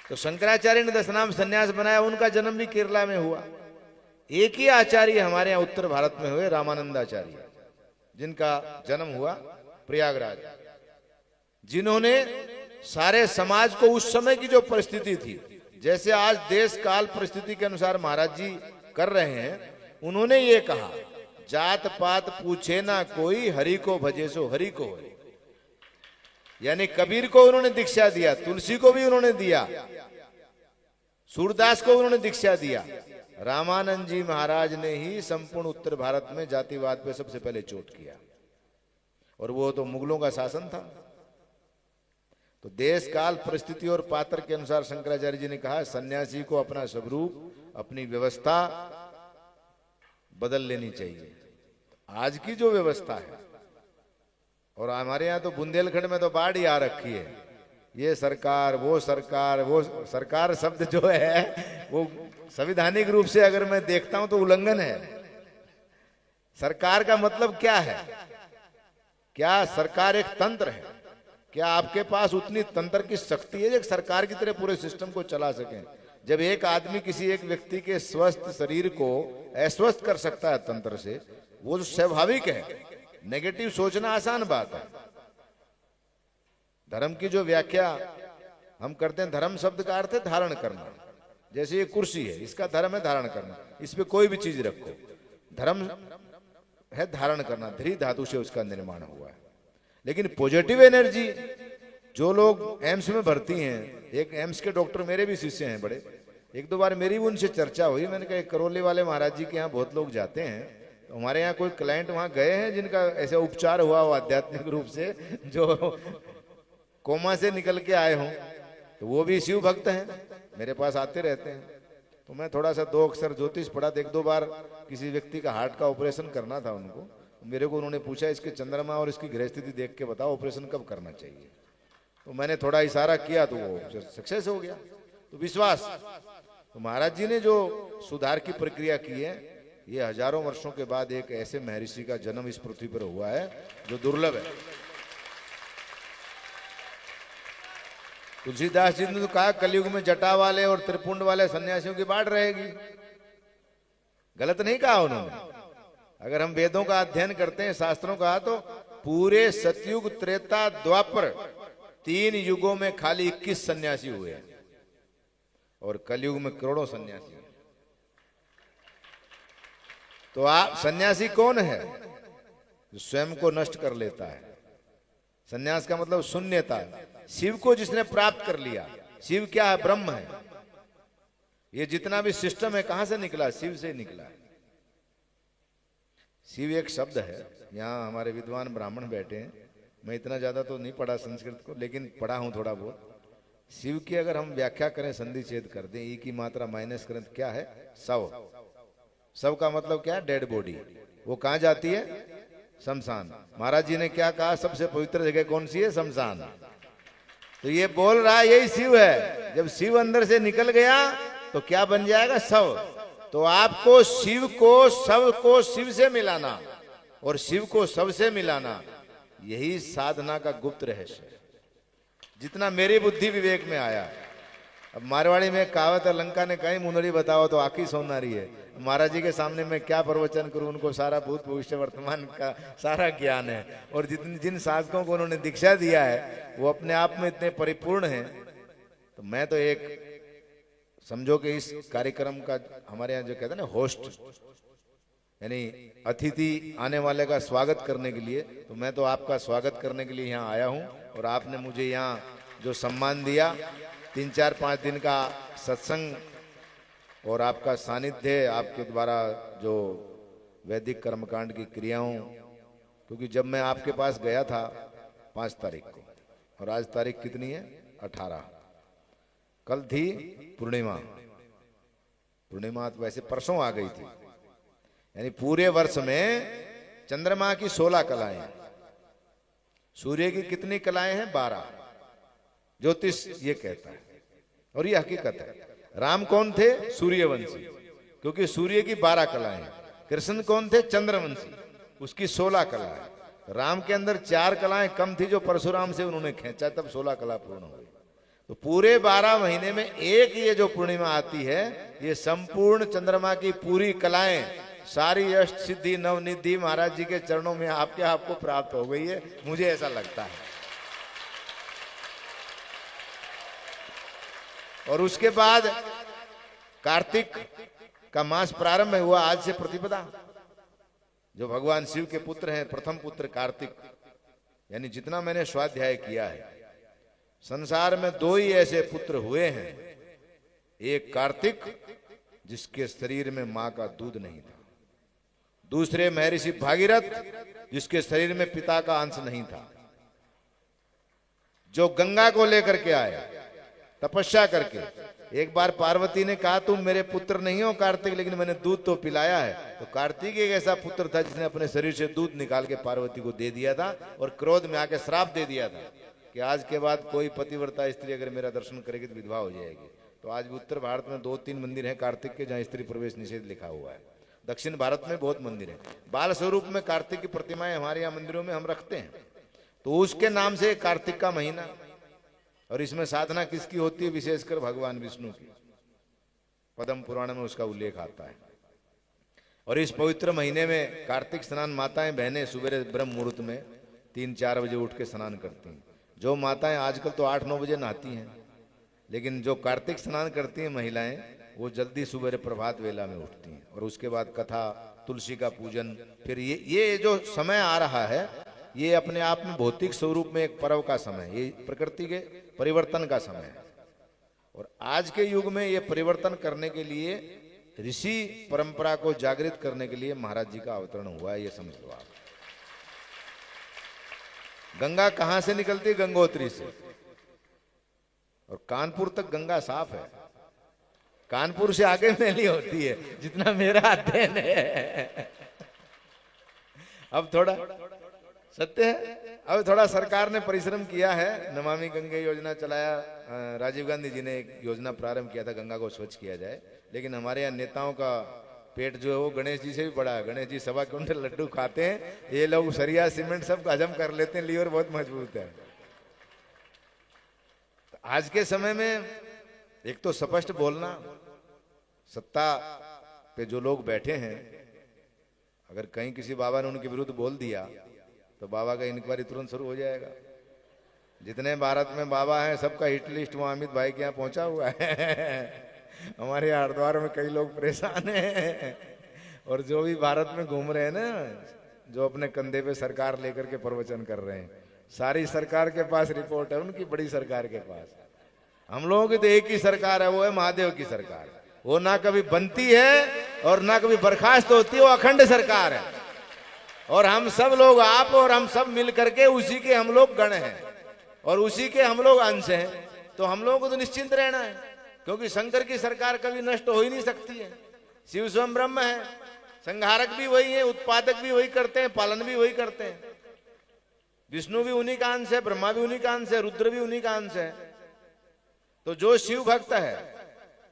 तो शंकराचार्य ने 10 नाम सन्यास बनाया, उनका जन्म भी केरला में हुआ। एक ही आचार्य हमारे यहाँ उत्तर भारत में हुए, रामानंदाचार्य, जिनका जन्म हुआ प्रयागराज, जिन्होंने सारे समाज को उस समय की जो परिस्थिति थी, जैसे आज देश काल परिस्थिति के अनुसार महाराज जी कर रहे हैं, उन्होंने ये कहा, जात पात पूछे ना कोई, हरि को भजे सो हरि को होई। यानी कबीर को उन्होंने दीक्षा दिया, तुलसी को भी उन्होंने दिया, सूरदास को उन्होंने दीक्षा दिया। रामानंद जी महाराज ने ही संपूर्ण उत्तर भारत में जातिवाद पे सबसे पहले चोट किया, और वो तो मुगलों का शासन था। तो देश काल परिस्थिति और पात्र के अनुसार शंकराचार्य जी ने कहा, सन्यासी को अपना स्वरूप, अपनी व्यवस्था बदल लेनी चाहिए। आज की जो व्यवस्था है, और हमारे यहाँ तो बुंदेलखंड में तो बाढ़ ही आ रखी है। ये सरकार, वो सरकार शब्द जो है वो संवैधानिक रूप से अगर मैं देखता हूं तो उल्लंघन है। सरकार का मतलब क्या है? क्या सरकार एक तंत्र है? क्या आपके पास उतनी तंत्र की शक्ति है जो सरकार की तरह पूरे सिस्टम को चला सके? जब एक आदमी किसी एक व्यक्ति के स्वस्थ शरीर को अस्वस्थ कर सकता है तंत्र से, वो तो स्वाभाविक है। नेगेटिव सोचना आसान बात है। धर्म की जो व्याख्या हम करते हैं, धर्म शब्द का अर्थ है धारण करना। जैसे ये कुर्सी है, इसका धर्म है धारण करना। इस पे कोई भी चीज रखो, धर्म है धारण करना। धरी धातु से उसका निर्माण हुआ है। लेकिन पॉजिटिव एनर्जी, जो लोग एम्स में भर्ती हैं, एक एम्स के डॉक्टर मेरे भी शिष्य हैं बड़े, 1-2 बार मेरी भी उनसे चर्चा हुई। मैंने कहा, करोली वाले महाराज जी के यहाँ बहुत लोग जाते हैं, तो हमारे यहाँ कोई क्लाइंट वहां गए हैं जिनका ऐसा उपचार हुआ हो आध्यात्मिक रूप से, जो कोमा से निकल के आए हों? तो वो भी शिव भक्त हैं, मेरे पास आते रहते हैं। तो मैं थोड़ा सा 2 अक्षर ज्योतिष पढ़ा, 1-2 बार किसी व्यक्ति का हार्ट का ऑपरेशन करना था उनको। मेरे को उन्होंने पूछा, इसके चंद्रमा और इसकी ग्रह स्थिति देख के बताओ ऑपरेशन कब करना चाहिए। तो मैंने थोड़ा इशारा किया तो वो सक्सेस हो गया। तो विश्वास, तो महाराज जी ने जो सुधार की प्रक्रिया की है, ये हजारों वर्षों के बाद एक ऐसे महर्षि का जन्म इस पृथ्वी पर हुआ है जो दुर्लभ है। तुलसीदास जी ने तो कहा, कलयुग में जटा वाले और त्रिपुंड वाले सन्यासियों की बाढ़ रहेगी। गलत नहीं कहा उन्होंने। अगर हम वेदों का अध्ययन करते हैं, शास्त्रों का, तो पूरे सतयुग, त्रेता, द्वापर, 3 युगों में खाली 21 सन्यासी हुए हैं, और कलयुग में करोड़ों सन्यासी। तो आप सन्यासी कौन है? जो स्वयं को नष्ट कर लेता है। सन्यास का मतलब शून्यता। शिव को जिसने प्राप्त कर लिया, शिव क्या है? ब्रह्म है। ये जितना भी सिस्टम है कहां से निकला? शिव से निकला है। शिव एक शब्द है। यहाँ हमारे विद्वान ब्राह्मण बैठे हैं, मैं इतना ज्यादा तो नहीं पढ़ा संस्कृत को, लेकिन पढ़ा हूं थोड़ा बहुत। शिव की अगर हम व्याख्या करें, संधि छेद कर दें, ई की मात्रा माइनस करें, क्या है? शव। शव का मतलब क्या है? Dead body. वो कहां जाती है? शमशान। महाराज जी ने क्या कहा? सबसे पवित्र जगह कौन सी है? शमशान। तो ये बोल रहा है यही शिव है। जब शिव अंदर से निकल गया तो क्या बन जाएगा? शव। तो आपको शिव को, शव को शिव से मिलाना और शिव को शव से मिलाना, यही साधना का गुप्त रहस्य है, जितना मेरी बुद्धि विवेक में आया। अब मारवाड़ी में कहावत है, लंका ने कहीं मुंदड़ी बताओ तो आखी सोनारी है। महाराज जी के सामने मैं क्या प्रवचन करूं? उनको सारा भूत भविष्य वर्तमान का सारा ज्ञान है, और जिन साधकों को उन्होंने दीक्षा दिया है वो अपने आप में इतने परिपूर्ण हैं। तो मैं तो एक समझो कि इस कार्यक्रम का हमारे यहाँ जो कहते हैं ना होस्ट, यानी अतिथि आने वाले का स्वागत करने के लिए, तो मैं तो आपका स्वागत करने के लिए यहाँ आया हूँ। और आपने मुझे यहाँ जो सम्मान दिया, 3-4-5 दिन का सत्संग और आपका सानिध्य, आपके द्वारा जो वैदिक कर्मकांड की क्रियाओं, क्योंकि जब मैं आपके पास गया था 5 तारीख को, और आज तारीख कितनी है? 18। कल थी पूर्णिमा। पूर्णिमा तो वैसे परसों आ गई थी। यानी पूरे वर्ष में चंद्रमा की 16 कलाएं, सूर्य की कितनी कलाएं हैं? 12। ज्योतिष ये कहता है और ये हकीकत है। राम कौन थे? सूर्यवंशी, क्योंकि सूर्य की 12 कलाएं हैं। कृष्ण कौन थे? चंद्रवंशी, उसकी 16 कलाएं। राम के अंदर 4 कलाएं कम थी जो परशुराम से उन्होंने खींचा, तब 16 कला पूर्ण हो गई। तो पूरे 12 महीने में एक ये जो पूर्णिमा आती है, ये संपूर्ण चंद्रमा की पूरी कलाएं, सारी अष्ट सिद्धि नवनिधि महाराज जी के चरणों में आपको प्राप्त हो गई है, मुझे ऐसा लगता है। और उसके बाद कार्तिक का मास प्रारंभ हुआ। आज से प्रतिपदा, जो भगवान शिव के पुत्र हैं, प्रथम पुत्र कार्तिक, यानी जितना मैंने स्वाध्याय किया है, संसार में 2 ही ऐसे पुत्र हुए हैं। एक कार्तिक, जिसके शरीर में मां का दूध नहीं था। दूसरे महर्षि भागीरथ, जिसके शरीर में पिता का अंश नहीं था, जो गंगा को लेकर के आए तपस्या करके। एक बार पार्वती ने कहा, तुम मेरे पुत्र नहीं हो कार्तिक, लेकिन मैंने दूध तो पिलाया है। तो कार्तिक एक ऐसा पुत्र था जिसने अपने शरीर से दूध निकाल के पार्वती को दे दिया था, और क्रोध में आके श्राप दे दिया था कि आज के बाद कोई पतिव्रता स्त्री अगर मेरा दर्शन करेगी तो विधवा हो जाएगी। तो आज भी उत्तर भारत में 2-3 मंदिर हैं कार्तिक के, जहां स्त्री प्रवेश निषेध लिखा हुआ है। दक्षिण भारत में बहुत मंदिर है। बाल स्वरूप में कार्तिक की प्रतिमाएं हमारे यहाँ मंदिरों में हम रखते हैं। तो उसके नाम से कार्तिक का महीना। और इसमें साधना किसकी होती है? विशेषकर भगवान विष्णु की। पद्म पुराण में उसका उल्लेख आता है। और इस पवित्र महीने में कार्तिक स्नान माताएं बहनें सुबह ब्रह्म मुहूर्त में 3-4 बजे उठ के स्नान करती हैं। जो माताएं आजकल तो 8-9 बजे नहाती हैं, लेकिन जो कार्तिक स्नान करती हैं महिलाएं, वो जल्दी सुबह प्रभात वेला में उठती हैं। और उसके बाद कथा, तुलसी का पूजन, फिर ये जो समय आ रहा है, ये अपने आप में भौतिक स्वरूप में एक पर्व का समय, ये प्रकृति के परिवर्तन का समय है। और आज के युग में ये परिवर्तन करने के लिए, ऋषि परंपरा को जागृत करने के लिए महाराज जी का अवतरण हुआ है, ये समझ लो आप। गंगा कहां से निकलती है? गंगोत्री से। और कानपुर तक गंगा साफ है। कानपुर से आगे मैली होती है, जितना मेरा अध्ययन है। अब थोड़ा सत्य है, अब थोड़ा सरकार ने परिश्रम किया है। नमामि गंगे योजना चलाया, राजीव गांधी जी ने एक योजना प्रारंभ किया था, गंगा को स्वच्छ किया जाए। लेकिन हमारे यहाँ नेताओं का पेट जो है वो गणेश जी से भी बड़ा है। गणेश जी 1.25 क्विंटल लड्डू खाते हैं, ये लोग सरिया सीमेंट सब हजम कर लेते हैं, लीवर बहुत मजबूत है। तो आज के समय में एक तो स्पष्ट बोलना, सत्ता पे जो लोग बैठे हैं, अगर कहीं किसी बाबा ने उनके विरुद्ध बोल दिया तो बाबा का इंक्वायरी तुरंत शुरू हो जाएगा। जितने भारत में बाबा हैं सबका हिट लिस्ट वहां अमित भाई के यहाँ पहुंचा हुआ है। हमारे हरिद्वार में कई लोग परेशान हैं। और जो भी भारत में घूम रहे हैं ना, जो अपने कंधे पे सरकार लेकर के प्रवचन कर रहे हैं, सारी सरकार के पास रिपोर्ट है, उनकी बड़ी सरकार के पास। हम लोगों की तो एक ही सरकार है, वो है महादेव की सरकार। वो ना कभी बनती है और ना कभी बर्खास्त होती है, वो अखंड सरकार है। और हम सब लोग, आप और हम सब मिल करके उसी के हम लोग गण हैं और उसी के हम लोग अंश हैं। तो हम लोगों को तो निश्चिंत रहना है, क्योंकि शंकर की सरकार कभी नष्ट हो ही नहीं सकती है। शिव स्वयं ब्रह्म है, संहारक भी वही है, उत्पादक भी वही करते हैं, पालन भी वही करते हैं। विष्णु भी उन्हीं का अंश है, ब्रह्मा भी उन्हीं का अंश है, रुद्र भी उन्हीं का अंश है। तो जो शिव भक्त है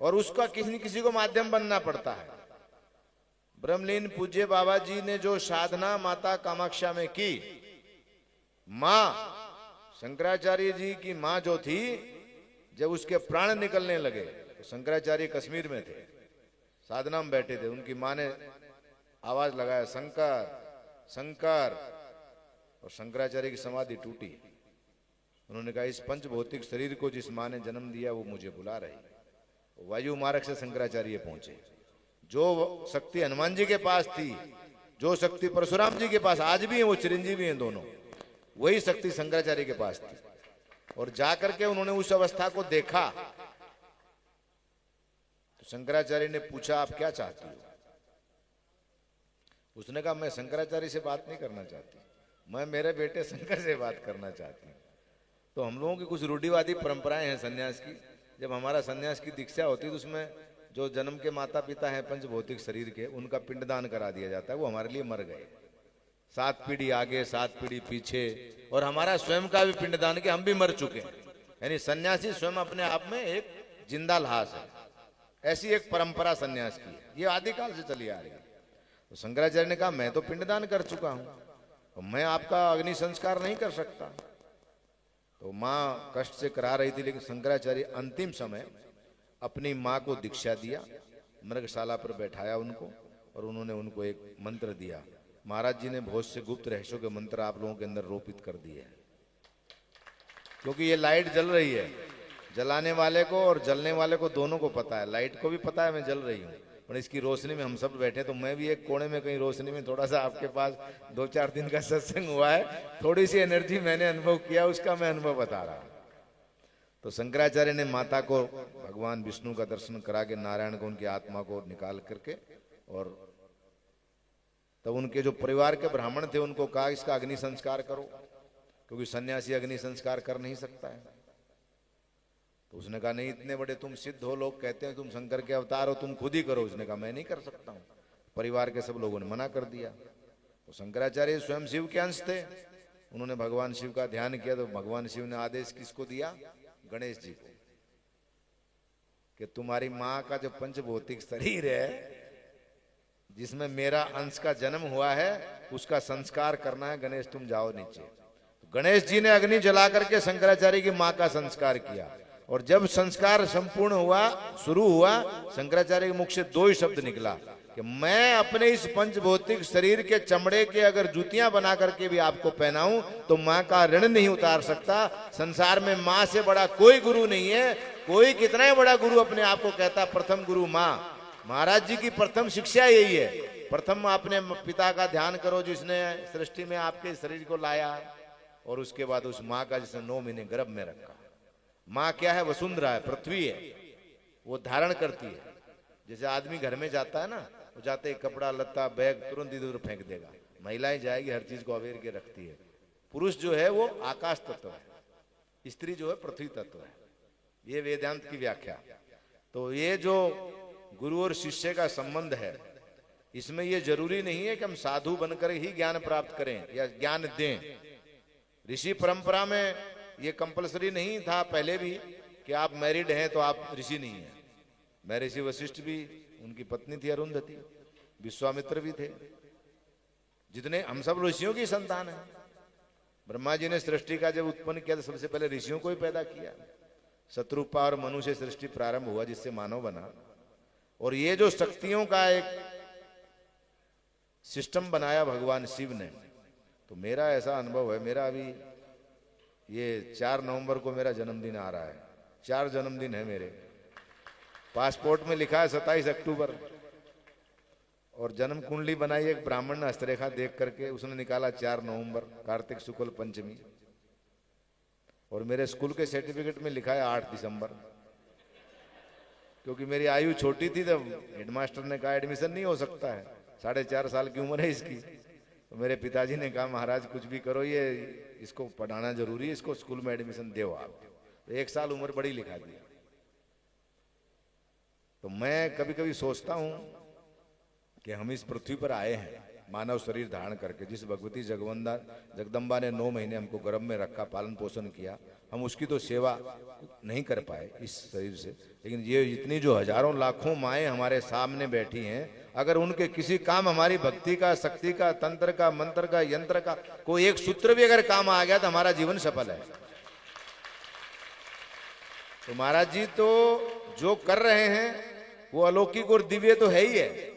और उसका किसी किसी को माध्यम बनना पड़ता है। ब्रह्मलीन पूज्य बाबा जी ने जो साधना माता कामाक्षा में की, मां शंकराचार्य जी की मां जो थी, जब उसके प्राण निकलने लगे तो शंकराचार्य कश्मीर में थे, साधना में बैठे थे। उनकी मां ने आवाज लगाया, शंकर शंकर, और शंकराचार्य की समाधि टूटी। उन्होंने कहा, इस पंच भौतिक शरीर को जिस मां ने जन्म दिया वो मुझे बुला रही। वायु मार्ग से शंकराचार्य पहुंचे। जो शक्ति हनुमान जी के पास थी, जो शक्ति परशुराम जी के पास आज भी है, वो चिरंजीवी हैं दोनों, वही शक्ति शंकराचार्य के पास थी। और जाकर के उन्होंने उस अवस्था को देखा तो शंकराचार्य ने पूछा, आप क्या चाहती हो? उसने कहा, मैं शंकराचार्य से बात नहीं करना चाहती, मैं मेरे बेटे शंकर से बात करना चाहती हूँ। तो हम लोगों की कुछ रूढ़िवादी परंपराएं हैं सन्यास की। जब हमारा सन्यास की दीक्षा होती है तो उसमें जो जन्म के माता पिता हैं पंचभौतिक शरीर के, उनका पिंडदान करा दिया जाता है। वो हमारे लिए मर गए, 7 पीढ़ी आगे 7 पीढ़ी पीछे, और हमारा स्वयं का भी पिंडदान के हम भी मर चुके हैं। यानी सन्यासी स्वयं अपने आप में एक जिंदा लाश है। ऐसी एक परंपरा सन्यास की, ये आदिकाल से चली आ रही है। तो शंकराचार्य ने कहा, मैं तो पिंडदान कर चुका हूं, तो मैं आपका अग्नि संस्कार नहीं कर सकता। तो माँ कष्ट से करा रही थी, लेकिन शंकराचार्य अंतिम समय अपनी माँ को दीक्षा दिया, मृगशाला पर बैठाया उनको, और उन्होंने उनको एक मंत्र दिया। महाराज जी ने बहुत से गुप्त रहस्यों के मंत्र आप लोगों के अंदर रोपित कर दिए हैं। क्योंकि ये लाइट जल रही है, जलाने वाले को और जलने वाले को दोनों को पता है। लाइट को भी पता है मैं जल रही हूँ, पर इसकी रोशनी में हम सब बैठे, तो मैं भी एक कोने में कहीं रोशनी में, थोड़ा सा आपके पास 2-4 दिन का सत्संग हुआ है, थोड़ी सी एनर्जी मैंने अनुभव किया, उसका मैं अनुभव बता रहा हूं। तो शंकराचार्य ने माता को भगवान विष्णु का दर्शन करा के, नारायण को, उनकी आत्मा को निकाल करके, और तब उनके जो परिवार के ब्राह्मण थे उनको कहा, इसका अग्नि संस्कार करो, क्योंकि सन्यासी अग्नि संस्कार कर नहीं सकता है। तो उसने कहा, नहीं, इतने बड़े तुम सिद्ध हो, लोग कहते हैं तुम शंकर के अवतार हो, तुम खुद ही करो। उसने कहा, मैं नहीं कर सकता हूं। परिवार के सब लोगों ने मना कर दिया। तो शंकराचार्य स्वयं शिव के अंश थे, उन्होंने भगवान शिव का ध्यान किया। तो भगवान शिव ने आदेश किसको दिया? गणेश जी को, कि तुम्हारी माँ का जो पंचभौतिक शरीर है, जिसमें मेरा अंश का जन्म हुआ है, उसका संस्कार करना है। गणेश तुम जाओ नीचे। तो गणेश जी ने अग्नि जला करके शंकराचार्य की माँ का संस्कार किया। और जब संस्कार संपूर्ण हुआ, शुरू हुआ, शंकराचार्य के मुख से 2 ही शब्द निकला कि मैं अपने इस पंचभौतिक शरीर के चमड़े के अगर जूतियां बना करके भी आपको पहनाऊं तो माँ का ऋण नहीं उतार सकता। संसार में माँ से बड़ा कोई गुरु नहीं है। कोई कितना ही बड़ा गुरु अपने आप को कहता, प्रथम गुरु माँ। महाराज जी की प्रथम शिक्षा यही है, प्रथम अपने पिता का ध्यान करो जिसने सृष्टि में आपके शरीर को लाया, और उसके बाद उस माँ का जिसने 9 महीने गर्भ में रखा। माँ क्या है? वसुंधरा है, पृथ्वी है, वो धारण करती है। जैसे आदमी घर में जाता है ना, वो जाते ही कपड़ा लत्ता बैग तुरंत इधर फेंक देगा। महिलाएं जाएगी, हर चीज को अवेयर के रखती है। पुरुष जो है वो आकाश तत्व है, स्त्री जो है पृथ्वी तत्व है। ये वेदांत की व्याख्या। तो ये जो गुरु और शिष्य का संबंध है, इसमें ये जरूरी नहीं है कि हम साधु बनकर ही ज्ञान प्राप्त करें या ज्ञान दें। ऋषि परंपरा में ये कंपलसरी नहीं था पहले भी कि आप मैरिड हैं तो आप ऋषि नहीं हैं। महर्षि वशिष्ठ भी, उनकी पत्नी थी अरुंधति, विश्वामित्र भी थे, जितने हम सब ऋषियों की संतान है। ब्रह्मा जी ने सृष्टि का जब उत्पन्न किया तो सबसे पहले ऋषियों को ही पैदा किया। शत्रुपा और मनु से सृष्टि प्रारंभ हुआ, जिससे मानव बना। और ये जो शक्तियों का एक सिस्टम बनाया भगवान शिव ने, तो मेरा ऐसा अनुभव है, मेरा अभी ये 4 नवंबर को मेरा जन्मदिन आ रहा है। 4 जन्मदिन है मेरे। पासपोर्ट में लिखा है 27 अक्टूबर, और जन्म कुंडली बनाई एक ब्राह्मण ने हस्तरेखा देख करके, उसने निकाला 4 नवंबर, कार्तिक शुक्ल पंचमी। और मेरे स्कूल के सर्टिफिकेट में लिखा है 8 दिसंबर। क्योंकि मेरी आयु छोटी थी तब हेडमास्टर ने कहा एडमिशन नहीं हो सकता है, 4.5 साल की उम्र है इसकी। तो मेरे पिताजी ने कहा, महाराज कुछ भी करो, ये इसको पढ़ाना जरूरी है, इसको स्कूल में एडमिशन दो आप। तो 1 साल उम्र बड़ी लिखा दी। तो मैं कभी कभी सोचता हूं कि हम इस पृथ्वी पर आए हैं मानव शरीर धारण करके। जिस भगवती जगदम्बा ने 9 महीने हमको गर्भ में रखा, पालन पोषण किया, हम उसकी तो सेवा नहीं कर पाए इस शरीर से। लेकिन ये इतनी जो हजारों लाखों माएँ हमारे सामने बैठी हैं, अगर उनके किसी काम, हमारी भक्ति का, शक्ति का, तंत्र का, मंत्र का, यंत्र का कोई एक सूत्र भी अगर काम आ गया तो हमारा जीवन सफल है। तो महाराज जी तो जो कर रहे हैं वो अलौकिक और दिव्य तो है ही है।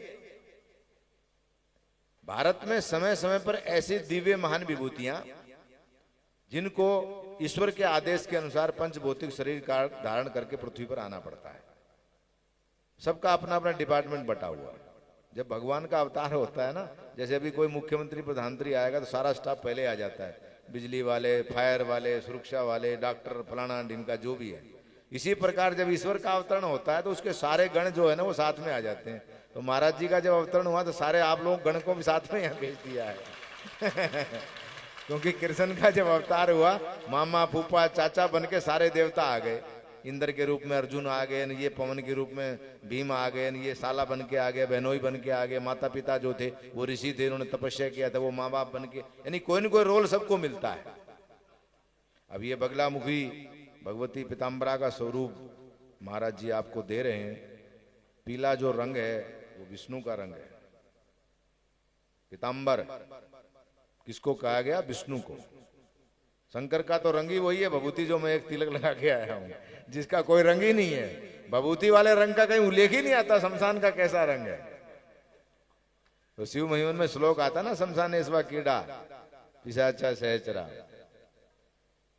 भारत में समय समय पर ऐसी दिव्य महान विभूतियां, जिनको ईश्वर के आदेश के अनुसार पंचभौतिक शरीर का धारण करके पृथ्वी पर आना पड़ता है। सबका अपना अपना डिपार्टमेंट बटा हुआ है। जब भगवान का अवतार होता है ना, जैसे अभी कोई मुख्यमंत्री प्रधानमंत्री आएगा तो सारा स्टाफ पहले आ जाता है, बिजली वाले, फायर वाले, सुरक्षा वाले, डॉक्टर, फलाना ढिमका जो भी है। इसी प्रकार जब ईश्वर का अवतरण होता है तो उसके सारे गण जो है ना वो साथ में आ जाते हैं। तो महाराज जी का जब अवतरण हुआ तो सारे आप लोगों गण को भी साथ में यहाँ भेज दिया है क्योंकि कृष्ण का जब अवतार हुआ, मामा, फूफा, चाचा बन के सारे देवता आ गए। इंद्र के रूप में अर्जुन आ गए, ये पवन के रूप में भीम आ गए, ये साला बन के आ गए, बहनोई बन के आ गए, माता पिता जो थे वो ऋषि थे, उन्होंने तपस्या किया था, वो माँ बाप बन के, यानी कोई न कोई रोल सबको मिलता है। अब ये बगलामुखी भगवती पीताम्बरा का स्वरूप महाराज जी आपको दे रहे हैं। पीला जो रंग है वो विष्णु का रंग है। पीताम्बर किसको कहा गया? विष्णु को। शंकर का तो रंग ही वही है, भभूति जो मैं एक तिलक लगा के आया हूं, जिसका कोई रंग ही नहीं है। भभूति वाले रंग का कहीं उल्लेख ही नहीं आता, शमशान का कैसा रंग है। तो शिव महिमन में श्लोक आता ना, शमशानेश्वा कीड़ा पिशाचा सहचरा।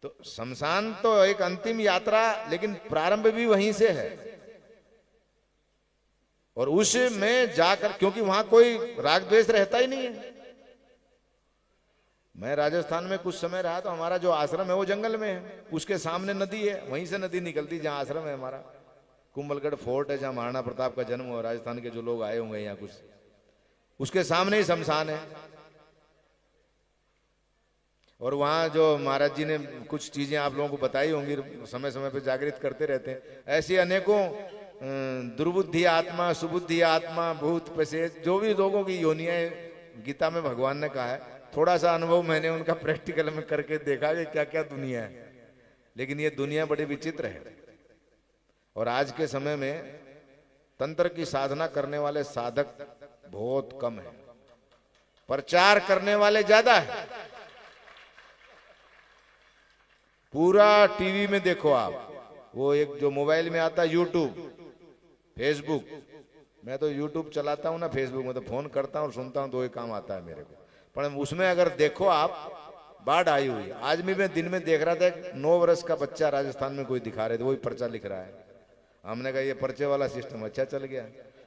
तो शमशान तो एक अंतिम यात्रा, लेकिन प्रारंभ भी वहीं से है। और उसमें जाकर, क्योंकि वहां कोई राग द्वेष रहता ही नहीं है। मैं राजस्थान में कुछ समय रहा तो हमारा जो आश्रम है वो जंगल में है, उसके सामने नदी है, वहीं से नदी निकलती जहां आश्रम है हमारा। कुंभलगढ़ फोर्ट है जहां महाराणा प्रताप का जन्म हुआ, राजस्थान के जो लोग आए होंगे यहाँ कुछ, उसके सामने ही शमशान है। और वहां जो महाराज जी ने कुछ चीजें आप लोगों को बताई होंगी, समय समय पे जागृत करते रहते हैं। ऐसी अनेकों दुर्बुद्धि आत्मा, सुबुद्धि आत्मा, भूत, पिशाच, जो भी लोगों की योनियां गीता में भगवान ने कहा है। थोड़ा सा अनुभव मैंने उनका प्रैक्टिकल में करके देखा कि क्या क्या दुनिया है। लेकिन ये दुनिया बड़ी विचित्र है। और आज के समय में तंत्र की साधना करने वाले साधक बहुत कम है, प्रचार करने वाले ज्यादा है। पूरा टीवी में देखो आप, वो एक जो मोबाइल में आता है यूट्यूब, फेसबुक। मैं तो यूट्यूब चलाता हूं ना, फेसबुक में तो फोन करता हूं और सुनता हूं, तो ये काम आता है मेरे को। पर उसमें अगर देखो आप, बाढ़ आई हुई। आज भी मैं दिन में देख रहा था, 9 वर्ष का बच्चा राजस्थान में कोई दिखा रहे थे, वही पर्चा लिख रहा है। हमने कहा ये पर्चे वाला सिस्टम अच्छा चल गया।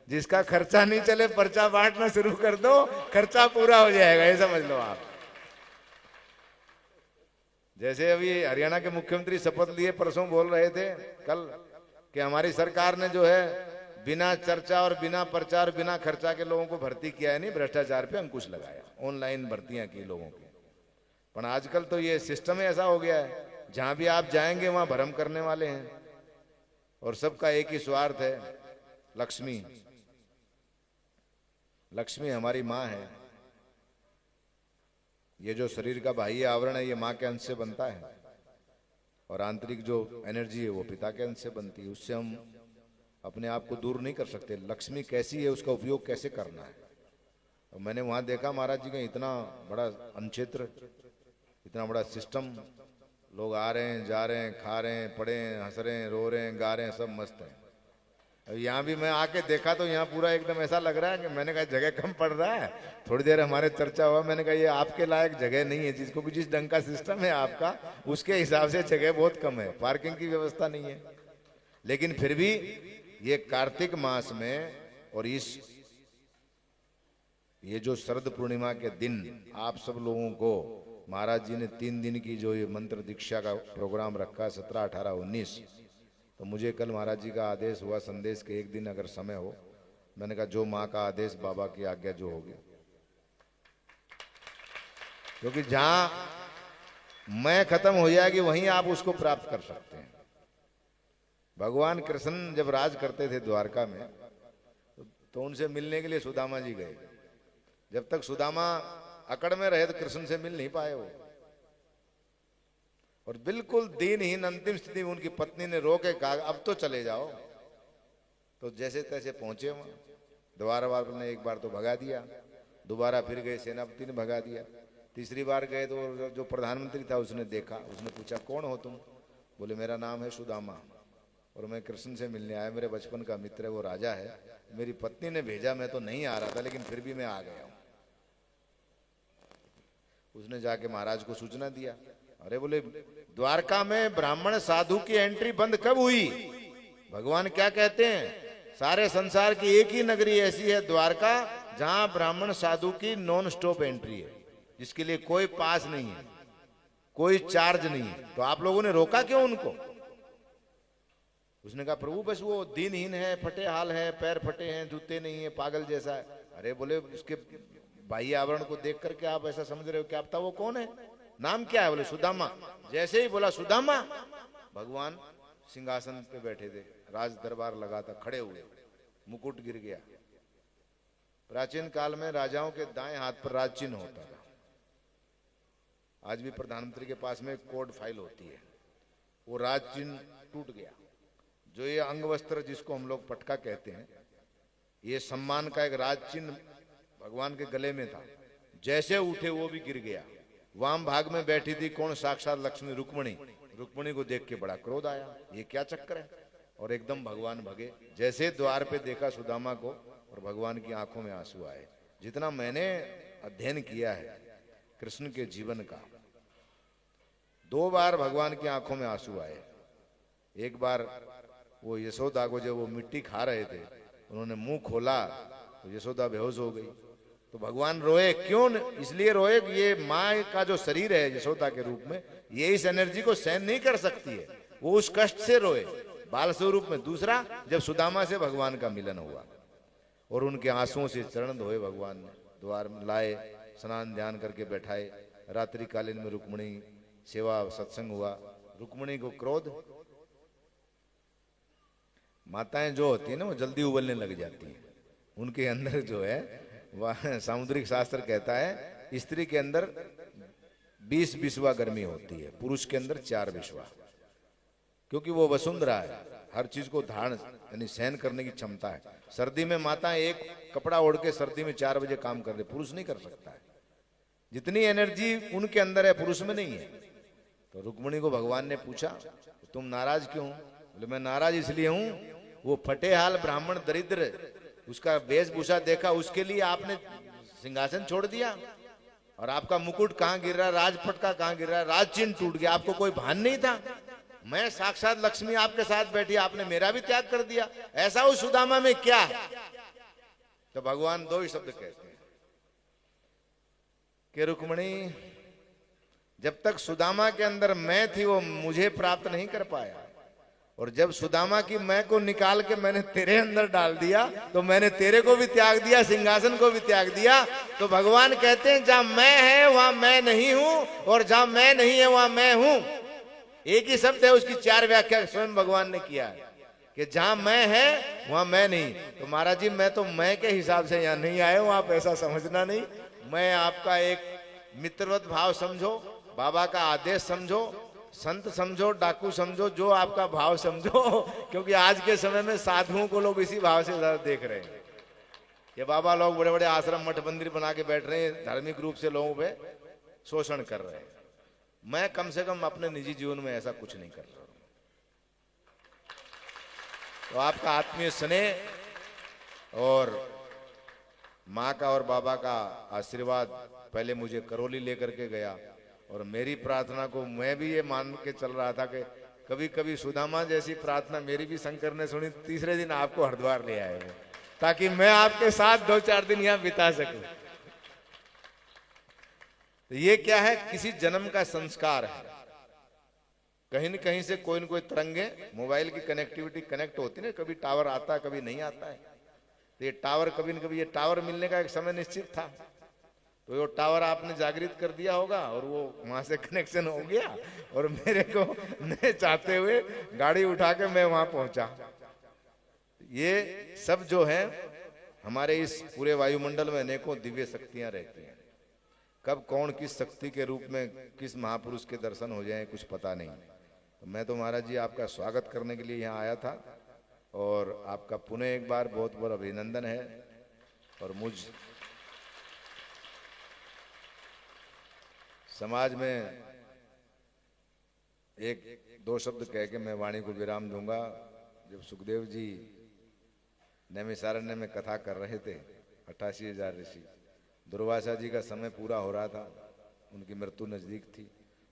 जिसका खर्चा नहीं चले पर्चा बांटना शुरू कर दो, खर्चा पूरा हो जाएगा, ये समझ लो आप। जैसे अभी हरियाणा के मुख्यमंत्री शपथ लिए, परसों बोल रहे थे कल, कि हमारी सरकार ने जो है बिना चर्चा और बिना प्रचार, बिना खर्चा के लोगों को भर्ती किया है, नहीं भ्रष्टाचार पे अंकुश लगाया, ऑनलाइन भर्तियां की लोगों की। पर आजकल तो ये सिस्टम ही ऐसा हो गया है, जहां भी आप जाएंगे वहां भ्रम करने वाले हैं। और सबका एक ही स्वार्थ है, लक्ष्मी। लक्ष्मी हमारी माँ है। ये जो शरीर का बाह्य आवरण है ये माँ के अंश से बनता है, और आंतरिक जो एनर्जी है वो पिता के अंश से बनती है। उससे हम अपने आप को दूर नहीं कर सकते। लक्ष्मी कैसी है, उसका उपयोग कैसे करना है। और मैंने वहां देखा महाराज जी का इतना बड़ा अनक्षेत्र, इतना बड़ा सिस्टम, लोग आ रहे हैं, जा रहे हैं, खा रहे हैं, पढ़े हैं, हंस रहे हैं, रो रहे हैं, गा रहे हैं, सब मस्त है। यहाँ भी मैं आके देखा तो यहाँ पूरा एकदम ऐसा लग रहा है कि मैंने कहा जगह कम पड़ रहा है। थोड़ी देर हमारे चर्चा हुआ, मैंने कहा ये आपके लायक जगह नहीं है, जिसको भी जिस ढंग का सिस्टम है आपका उसके हिसाब से जगह बहुत कम है, पार्किंग की व्यवस्था नहीं है। लेकिन फिर भी ये कार्तिक मास में और ये जो शरद पूर्णिमा के दिन आप सब लोगों को महाराज जी ने 3 दिन की जो ये मंत्र दीक्षा का प्रोग्राम रखा, 17, 18, 19, तो मुझे कल महाराज जी का आदेश हुआ संदेश के एक दिन अगर समय हो, मैंने कहा जो माँ का आदेश, बाबा की आज्ञा जो होगी, क्योंकि जहां मैं खत्म हो जाएगी वहीं आप उसको प्राप्त कर सकते हैं। भगवान कृष्ण जब राज करते थे द्वारका में, तो उनसे मिलने के लिए सुदामा जी गए। जब तक सुदामा अकड़ में रहे तो कृष्ण से मिल नहीं पाए वो। और बिल्कुल दीनहीन अंतिम स्थिति में उनकी पत्नी ने रोके कहा अब तो चले जाओ। तो जैसे तैसे पहुंचे वहां, द्वारवाल ने एक बार तो भगा दिया, दोबारा फिर गए, सेनापति ने भगा दिया, तीसरी बार गए तो जो प्रधानमंत्री था उसने देखा, उसने पूछा कौन हो तुम? बोले मेरा नाम है सुदामा और मैं कृष्ण से मिलने आया, मेरे बचपन का मित्र है, वो राजा है, मेरी पत्नी ने भेजा, मैं तो नहीं आ रहा था लेकिन फिर भी मैं आ गया हूं। उसने जाके महाराज को सूचना दिया। अरे बोले द्वारका में ब्राह्मण साधु की एंट्री बंद कब हुई? भगवान क्या कहते हैं, सारे संसार की एक ही नगरी ऐसी है द्वारका, जहां ब्राह्मण साधु की नॉन स्टॉप एंट्री है, जिसके लिए कोई पास नहीं है, कोई चार्ज नहीं है। तो आप लोगों ने रोका क्यों उनको? उसने कहा प्रभु बस वो दीनहीन है, फटे हाल है, पैर फटे हैं, जूते नहीं है, पागल जैसा है। अरे बोले उसके बाह्य आवरण को देख करके आप ऐसा समझ रहे हो? क्या पता वो कौन है, नाम क्या है? बोले सुदामा। जैसे ही बोला सुदामा, भगवान सिंहासन पे बैठे थे, राज दरबार लगा था, खड़े हुए, मुकुट गिर गया। प्राचीन काल में राजाओं के दाएं हाथ पर राज चिन्ह होता था। आज भी प्रधानमंत्री के पास में कोड फाइल होती है, वो राज चिन्ह टूट गया। जो ये अंग वस्त्र जिसको हम लोग पटका कहते हैं, ये सम्मान का एक राज चिन्ह भगवान के गले में था। जैसे उठे वो भी गिर गया। वाम भाग में बैठी थी कौन? साक्षात लक्ष्मी रुक्मणी। रुक्मणी को देख के बड़ा क्रोध आया, ये क्या चक्कर है, और एकदम भगवान भगे। जैसे द्वार पे देखा सुदामा को, और भगवान की आंखों में आंसू आए। जितना मैंने अध्ययन किया है कृष्ण के जीवन का, 2 बार भगवान की आंखों में आंसू आए। एक बार वो यशोदा को जब वो मिट्टी खा रहे थे, उन्होंने मुंह खोला तो यशोदा बेहोश हो गई। तो भगवान रोए। क्यों? इसलिए रोए कि ये माँ का जो शरीर है यशोदा के रूप में, ये इस एनर्जी को सहन नहीं कर सकती है, वो उस कष्ट से रोए बाल स्वरूप में। दूसरा, जब सुदामा से भगवान का मिलन हुआ और उनके आंसुओं से चरण धोए भगवान ने, द्वार में लाए, स्नान ध्यान करके बैठाए। रात्रि कालीन में रुक्मणी सेवा सत्संग हुआ। रुक्मणी को क्रोध, माताएं जो होती है ना वो जल्दी उबलने लग जाती हैं। उनके अंदर जो है वह सामुद्रिक शास्त्र कहता है स्त्री के अंदर 20 विश्वा गर्मी होती है, पुरुष के अंदर 4 विश्वा, क्योंकि वो वसुंधरा है, हर चीज को धारण यानी सहन करने की क्षमता है। सर्दी में माता एक कपड़ा ओढ़ के सर्दी में 4 बजे काम कर रहे, पुरुष नहीं कर सकता है। जितनी एनर्जी उनके अंदर है पुरुष में नहीं है। तो रुक्मणी को भगवान ने पूछा तुम नाराज क्यों? बोले मैं नाराज इसलिए हूं, वो फटे हाल ब्राह्मण दरिद्र, उसका वेशभूषा देखा, उसके लिए आपने सिंहासन छोड़ दिया, और आपका मुकुट कहाँ गिर रहा, राजपटका कहाँ गिर रहा, राज चिन्ह टूट गया, आपको कोई भान नहीं था। मैं साक्षात लक्ष्मी आपके साथ बैठी, आपने मेरा भी त्याग कर दिया, ऐसा उस सुदामा में क्या है? तो भगवान 2 ही शब्द कहते हैं कि रुक्मणी, जब तक सुदामा के अंदर मैं थी वो मुझे प्राप्त नहीं कर पाया, और जब सुदामा की मैं को निकाल के मैंने तेरे अंदर डाल दिया तो मैंने तेरे को भी त्याग दिया, सिंहासन को भी त्याग दिया। तो भगवान कहते हैं जहां मैं है वहां मैं नहीं हूं, और जहां मैं नहीं है वहां मैं हूं। एक ही शब्द है, उसकी 4 व्याख्या स्वयं भगवान ने किया है कि जहां मैं है वहां मैं नहीं। तो महाराज जी मैं तो मैं के हिसाब से यहाँ नहीं आए हूं, आप ऐसा समझना नहीं। मैं आपका एक मित्रवत भाव समझो, बाबा का आदेश समझो, संत समझो, डाकू समझो, जो आपका भाव समझो, क्योंकि आज के समय में साधुओं को लोग इसी भाव से ज्यादा देख रहे हैं। ये बाबा लोग बड़े बड़े आश्रम मठ मंदिर बना के बैठ रहे हैं, धार्मिक रूप से लोगों पे शोषण कर रहे हैं। मैं कम से कम अपने निजी जीवन में ऐसा कुछ नहीं कर रहा हूं। तो आपका आत्मीय स्नेह और माँ का और बाबा का आशीर्वाद पहले मुझे करौली लेकर के गया, और मेरी प्रार्थना को मैं भी ये मान के चल रहा था कि कभी कभी सुदामा जैसी प्रार्थना मेरी भी शंकर ने सुनी। तीसरे दिन आपको हरिद्वार ले आए वो, ताकि मैं आपके साथ 2-4 दिन यहाँ बिता सकूं। तो ये क्या है? किसी जन्म का संस्कार है। कहीं न कहीं से कोई न कोई तरंगे, मोबाइल की कनेक्टिविटी कनेक्ट होती है, कभी टावर आता है कभी नहीं आता है। तो ये टावर कभी न कभी, ये टावर मिलने का एक समय निश्चित था, तो वो टावर आपने जागृत कर दिया होगा और वो वहां से कनेक्शन हो गया, और मेरे को न चाहते हुए गाड़ी उठा के मैं वहां पहुंचा। ये सब जो है हमारे इस पूरे वायुमंडल में अनेकों दिव्य शक्तियां रहती हैं। कब कौन किस शक्ति के रूप में किस महापुरुष के दर्शन हो जाए कुछ पता नहीं। तो मैं तो महाराज जी आपका स्वागत करने के लिए यहाँ आया था, और आपका पुनः एक बार बहुत बहुत अभिनंदन है। और मुझ समाज में 1-2 शब्द कह के मैं वाणी को विराम दूंगा। जब सुखदेव जी नैमिषारण्य में कथा कर रहे थे, 88,000 ऋषि, दुर्वासा जी का समय पूरा हो रहा था, उनकी मृत्यु नजदीक थी।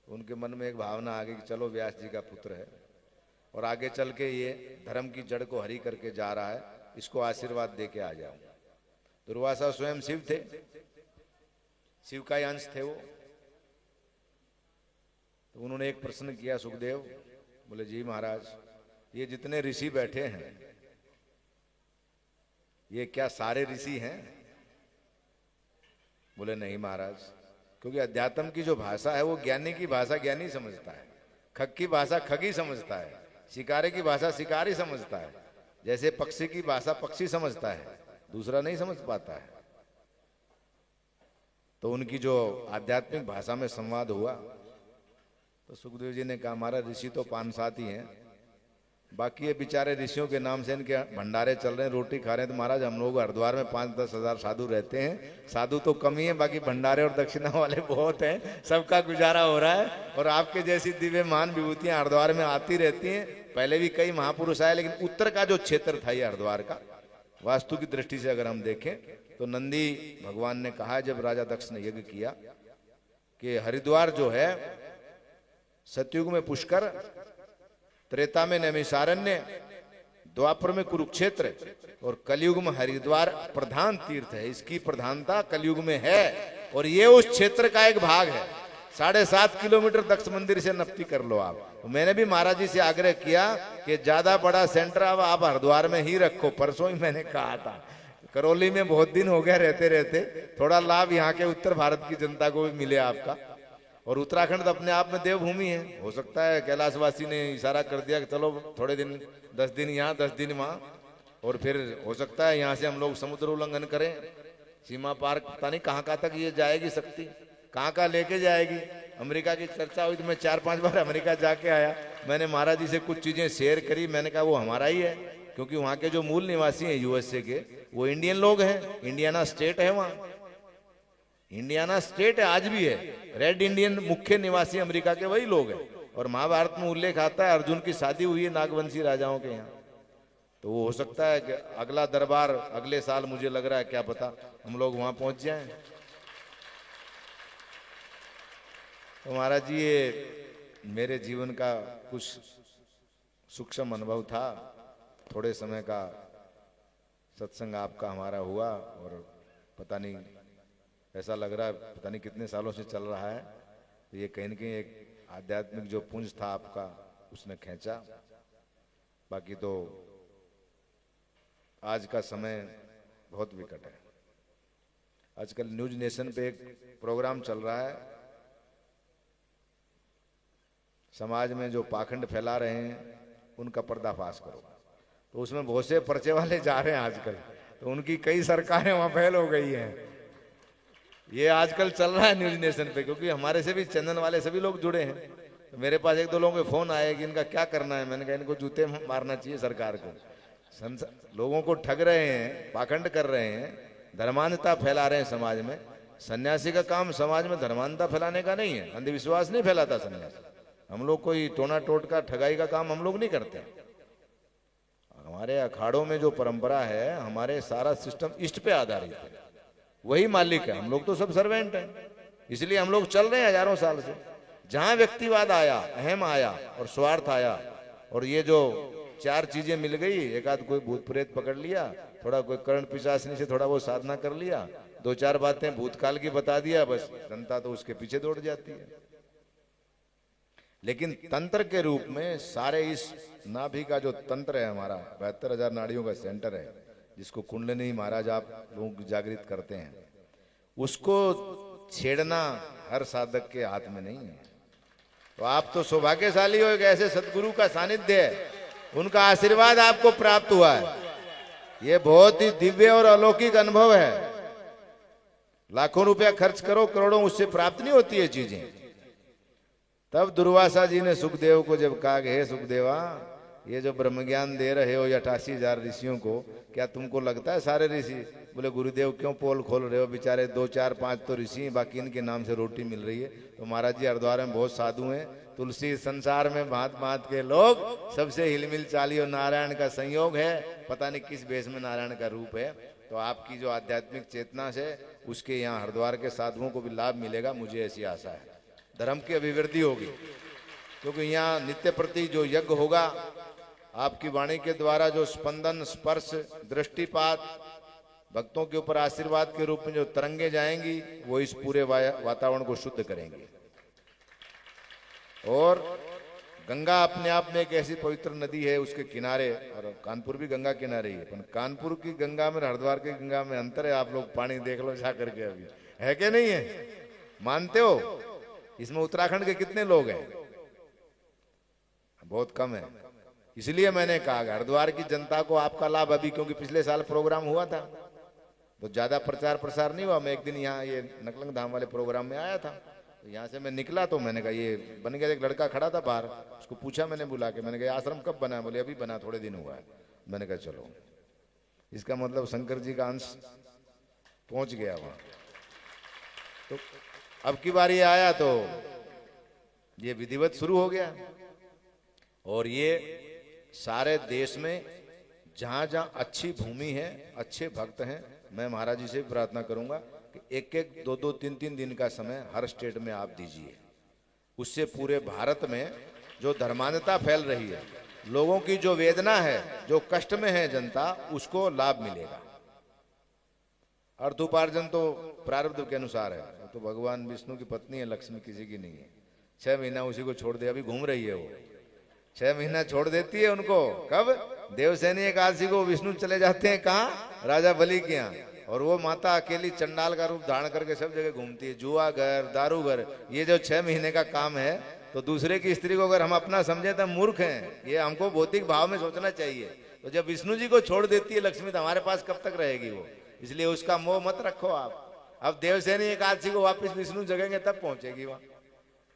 उनके मन में एक भावना आ गई कि चलो व्यास जी का पुत्र है और आगे चल के ये धर्म की जड़ को हरी करके जा रहा है, इसको आशीर्वाद दे के आ जाओ। दुर्वासा स्वयं शिव थे, शिव का ही अंश थे वो। तो उन्होंने एक प्रश्न किया सुखदेव, बोले जी महाराज, ये जितने ऋषि बैठे हैं ये क्या सारे ऋषि हैं? बोले नहीं महाराज, क्योंकि अध्यात्म की जो भाषा है वो ज्ञानी की भाषा ज्ञानी समझता है, खग की भाषा खगी समझता है, शिकारी की भाषा शिकारी समझता है, जैसे पक्षी की भाषा पक्षी समझता है, दूसरा नहीं समझ पाता है। तो उनकी जो आध्यात्मिक भाषा में संवाद हुआ तो सुखदेव जी ने कहा हमारा ऋषि तो 5-7 ही हैं, बाकी ये बेचारे ऋषियों के नाम से इनके भंडारे चल रहे हैं, रोटी खा रहे हैं। तो महाराज हम लोग हरिद्वार में 5-10 हजार साधु रहते हैं, साधु तो कम ही है, बाकी भंडारे और दक्षिणा वाले बहुत हैं, सबका गुजारा हो रहा है। और आपके जैसी दिव्य मान विभूतियां हरिद्वार में आती रहती हैं। पहले भी कई महापुरुष आए, लेकिन उत्तर का जो क्षेत्र था ये हरिद्वार का, वास्तु की दृष्टि से अगर हम देखें तो नंदी भगवान ने कहा जब राजा दक्ष ने यज्ञ किया कि हरिद्वार जो है सतयुग में पुष्कर, त्रेता में नैमिषारण्य, द्वापर में कुरुक्षेत्र और कलयुग में हरिद्वार प्रधान तीर्थ है। इसकी प्रधानता कलयुग में है और ये उस क्षेत्र का एक भाग है। 7.5 किलोमीटर दक्ष मंदिर से नपती कर लो आप। तो मैंने भी महाराज जी से आग्रह किया कि ज्यादा बड़ा सेंटर अब आप हरिद्वार में ही रखो। परसों ही मैंने कहा था, करौली में बहुत दिन हो गए रहते रहते, थोड़ा लाभ यहाँ के उत्तर भारत की जनता को भी मिले आपका। और उत्तराखंड तो अपने आप में देवभूमि है। हो सकता है कैलाशवासी ने इशारा कर दिया कि चलो थोड़े दिन 10 दिन यहाँ 10 दिन वहाँ, और फिर हो सकता है यहाँ से हम लोग समुद्र उल्लंघन करें, सीमा पार पता नहीं कहाँ कहाँ तक ये जाएगी शक्ति, कहाँ कहाँ लेके जाएगी। अमेरिका की चर्चा हुई तो मैं 4-5 बार अमेरिका जाके आया। मैंने महाराज जी से कुछ चीजें शेयर करी, मैंने कहा वो हमारा ही है, क्योंकि वहाँ के जो मूल निवासी हैं यूएसए के वो इंडियन लोग हैं। इंडियाना स्टेट है वहाँ, इंडियाना स्टेट है आज भी है। रेड इंडियन मुख्य निवासी अमेरिका के वही लोग हैं। और महाभारत में उल्लेख आता है अर्जुन की शादी हुई है नागवंशी राजाओं के यहाँ। तो वो हो सकता है कि अगला दरबार अगले साल, मुझे लग रहा है, क्या पता हम लोग वहां पहुंच जाएं। तो महाराज जी ये मेरे जीवन का कुछ सूक्ष्म अनुभव था। थोड़े समय का सत्संग आपका हमारा हुआ और पता नहीं ऐसा लग रहा है पता नहीं कितने सालों से चल रहा है। तो ये कहीं न कहीं एक आध्यात्मिक जो पुंज था आपका उसने खींचा। बाकी तो आज का समय बहुत विकट है। आजकल न्यूज नेशन पे एक प्रोग्राम चल रहा है, समाज में जो पाखंड फैला रहे हैं उनका पर्दाफाश करो। तो उसमें बहुत से पर्चे वाले जा रहे हैं आजकल, तो उनकी कई सरकारें वहां फैल हो गई हैं। ये आजकल चल रहा है न्यूज नेशन पे, क्योंकि हमारे से भी चैनल वाले सभी लोग जुड़े हैं। तो मेरे पास 1-2 लोगों के फोन आए कि इनका क्या करना है। मैंने कहा इनको जूते मारना चाहिए सरकार को। लोगों को ठग रहे हैं, पाखंड कर रहे हैं, धर्मांधता फैला रहे हैं समाज में। सन्यासी का काम समाज में धर्मांधता फैलाने का नहीं है, अंधविश्वास नहीं फैलाता सन्यासी। हम लोग कोई टोना टोटका ठगाई का काम हम लोग नहीं करते। हमारे अखाड़ों में जो परंपरा है, हमारे सारा सिस्टम इष्ट पे आधारित है, वही मालिक है। हम लोग तो सब सर्वेंट हैं, इसलिए हम लोग चल रहे हैं हजारों साल से। जहां व्यक्तिवाद आया, अहम आया और स्वार्थ आया, और ये जो 4 चीजें मिल गई, एक आध कोई भूत प्रेत पकड़ लिया, थोड़ा कोई कर्ण पिशाचनी से थोड़ा वो साधना कर लिया, 2-4 बातें भूतकाल की बता दिया, बस जनता तो उसके पीछे दौड़ जाती है। लेकिन तंत्र के रूप में सारे इस नाभि का जो तंत्र है हमारा, 72,000 नाड़ियों का सेंटर है, जिसको कुंडलिनी महाराज आप लोगों को जागृत करते हैं, उसको छेड़ना हर साधक के हाथ में नहीं है। तो आप तो सौभाग्यशाली हो, एक ऐसे सदगुरु का सानिध्य है, उनका आशीर्वाद आपको प्राप्त हुआ है। ये बहुत ही दिव्य और अलौकिक अनुभव है। लाखों रुपया खर्च करो, करोड़ों, उससे प्राप्त नहीं होती है चीजें। तब दुर्वासा जी ने सुखदेव को जब कहा कि हे सुखदेवा, ये जो ब्रह्म ज्ञान दे रहे हो 88,000 ऋषियों को, क्या तुमको लगता है सारे ऋषि? बोले गुरुदेव क्यों पोल खोल रहे हो, बेचारे 2, 4, 5 तो ऋषि हैं, बाकी इनके नाम से रोटी मिल रही है। तो महाराज जी हरिद्वार में बहुत साधु हैं, तुलसी संसार में भांत भांत के लोग, सबसे हिलमिल चालियो नारायण का संयोग है। पता नहीं किस भेष में नारायण का रूप है। तो आपकी जो आध्यात्मिक चेतना से उसके यहाँ हरिद्वार के साधुओं को भी लाभ मिलेगा, मुझे ऐसी आशा है। धर्म की अभिवृद्धि होगी, क्योंकि यहाँ नित्य प्रति जो यज्ञ होगा, आपकी वाणी के द्वारा जो स्पंदन, स्पर्श, दृष्टिपात, भक्तों के ऊपर आशीर्वाद के रूप में जो तरंगे जाएंगी, वो इस पूरे वातावरण को शुद्ध करेंगी। और गंगा अपने आप में एक ऐसी पवित्र नदी है, उसके किनारे, और कानपुर भी गंगा किनारे ही है, पर कानपुर की गंगा में हरिद्वार की गंगा में अंतर है। आप लोग पानी देख लो जा करके, अभी है कि नहीं है? मानते हो? इसमें उत्तराखंड के कितने लोग हैं? बहुत कम है। इसलिए मैंने कहा हरिद्वार की जनता को आपका लाभ अभी, क्योंकि पिछले साल प्रोग्राम हुआ था तो ज्यादा प्रचार प्रसार नहीं हुआ। मैं एक दिन यहाँ ये नकलंग धाम वाले प्रोग्राम में आया था, तो यहाँ से मैं निकला तो मैंने कहा ये बन गया। एक लड़का खड़ा था बाहर, उसको पूछा मैंने बुला के, मैंने कहा आश्रम कब बना? बोले अभी बना, थोड़े दिन हुआ है। मैंने कहा चलो, इसका मतलब शंकर जी का अंश पहुंच गया वहां। तो अब की बार ये आया तो ये विधिवत शुरू हो गया। और ये सारे देश में जहां जहां अच्छी भूमि है, अच्छे भक्त हैं, मैं महाराज जी से प्रार्थना करूंगा कि एक एक, दो दो, तीन तीन दिन का समय हर स्टेट में आप दीजिए। उससे पूरे भारत में जो धर्मांधता फैल रही है, लोगों की जो वेदना है, जो कष्ट में है जनता, उसको लाभ मिलेगा। अर्थोपार्जन तो प्रारब्ध के अनुसार है, तो भगवान विष्णु की पत्नी है, लक्ष्मी किसी की नहीं है। 6 महीना उसी को छोड़ दे, अभी घूम रही है वो, 6 महीना छोड़ देती है उनको। कब? देवसेनी एकादशी को विष्णु चले जाते हैं कहाँ? राजा बलि के यहाँ। और वो माता अकेली चंडाल का रूप धारण करके सब जगह घूमती है, जुआ घर, दारू घर। ये जो 6 महीने का काम है, तो दूसरे की स्त्री को अगर हम अपना समझे तो मूर्ख हैं। ये हमको भौतिक भाव में सोचना चाहिए। तो जब विष्णु जी को छोड़ देती है लक्ष्मी, तो हमारे पास कब तक रहेगी वो? इसलिए उसका मोह मत रखो आप। अब देवसेनी एकादशी को वापस विष्णु जगेंगे तब पहुंचेगी वहां।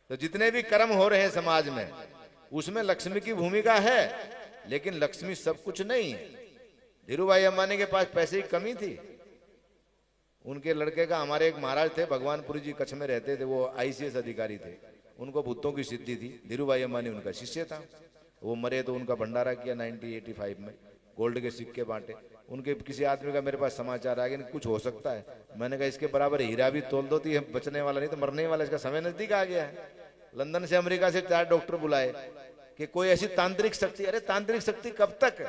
तो जितने भी कर्म हो रहे हैं समाज में, उसमें लक्ष्मी की भूमिका है, लेकिन लक्ष्मी सब कुछ नहीं है। धीरू भाई अंबानी के पास पैसे की कमी थी। उनके लड़के का, हमारे एक महाराज थे भगवानपुरी जी, कच्छ में रहते थे, वो ICS अधिकारी थे। उनको भूतों की सिद्धि थी। धीरू भाई अंबानी उनका शिष्य था। वो मरे तो उनका भंडारा किया 1985 में, गोल्ड के सिक्के बांटे। उनके किसी आदमी का मेरे पास समाचार आ गया, कुछ हो सकता है। मैंने कहा इसके बराबर हीरा भी तोल दो, तो ये बचने वाला नहीं तो मरने वाला, इसका समय नजदीक आ गया है। लंदन से, अमेरिका से 4 डॉक्टर बुलाए कि कोई ऐसी तांत्रिक शक्ति। अरे तांत्रिक शक्ति कब तक?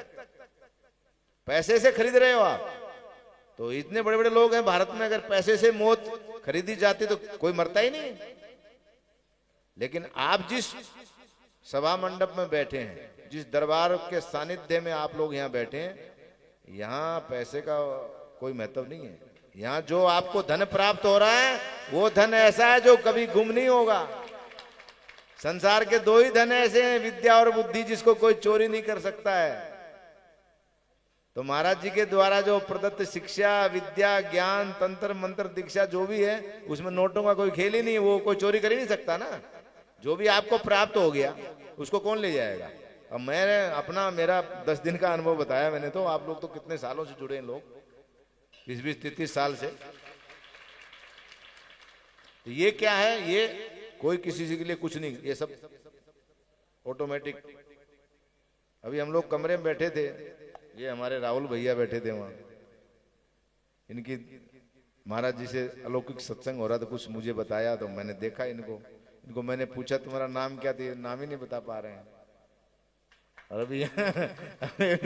पैसे से खरीद रहे हो आप। तो इतने बड़े बड़े लोग हैं भारत में, अगर पैसे से मौत खरीदी जाती तो कोई मरता ही नहीं। लेकिन आप जिस सभा मंडप में बैठे हैं, जिस दरबार के सानिध्य में आप लोग यहाँ बैठे हैं, यहाँ पैसे का कोई महत्व नहीं है। यहाँ जो आपको धन प्राप्त हो रहा है, वो धन ऐसा है जो कभी गुम नहीं होगा। संसार के 2 ही धन ऐसे हैं, विद्या और बुद्धि, जिसको कोई चोरी नहीं कर सकता है। तो महाराज जी के द्वारा जो प्रदत्त शिक्षा, विद्या, ज्ञान, तंत्र मंत्र, दीक्षा जो भी है, उसमें नोटों का कोई खेल ही नहीं है। वो कोई चोरी कर ही नहीं सकता ना। जो भी आपको प्राप्त हो गया उसको कौन ले जाएगा? अब मैंने अपना, मेरा 10 दिन का अनुभव बताया मैंने। तो आप लोग तो कितने सालों से जुड़े हैं लोग, 20-20, 33 साल से। तो ये क्या है? ये कोई किसी के लिए कुछ नहीं, ये सब ऑटोमेटिक। अभी हम लोग कमरे में बैठे थे, ये हमारे राहुल भैया बैठे थे वहां, इनकी महाराज जी से अलौकिक सत्संग हो रहा था, कुछ मुझे बताया तो मैंने देखा इनको मैंने पूछा तुम्हारा नाम क्या था? नाम ही नहीं बता पा रहे हैं। और अभी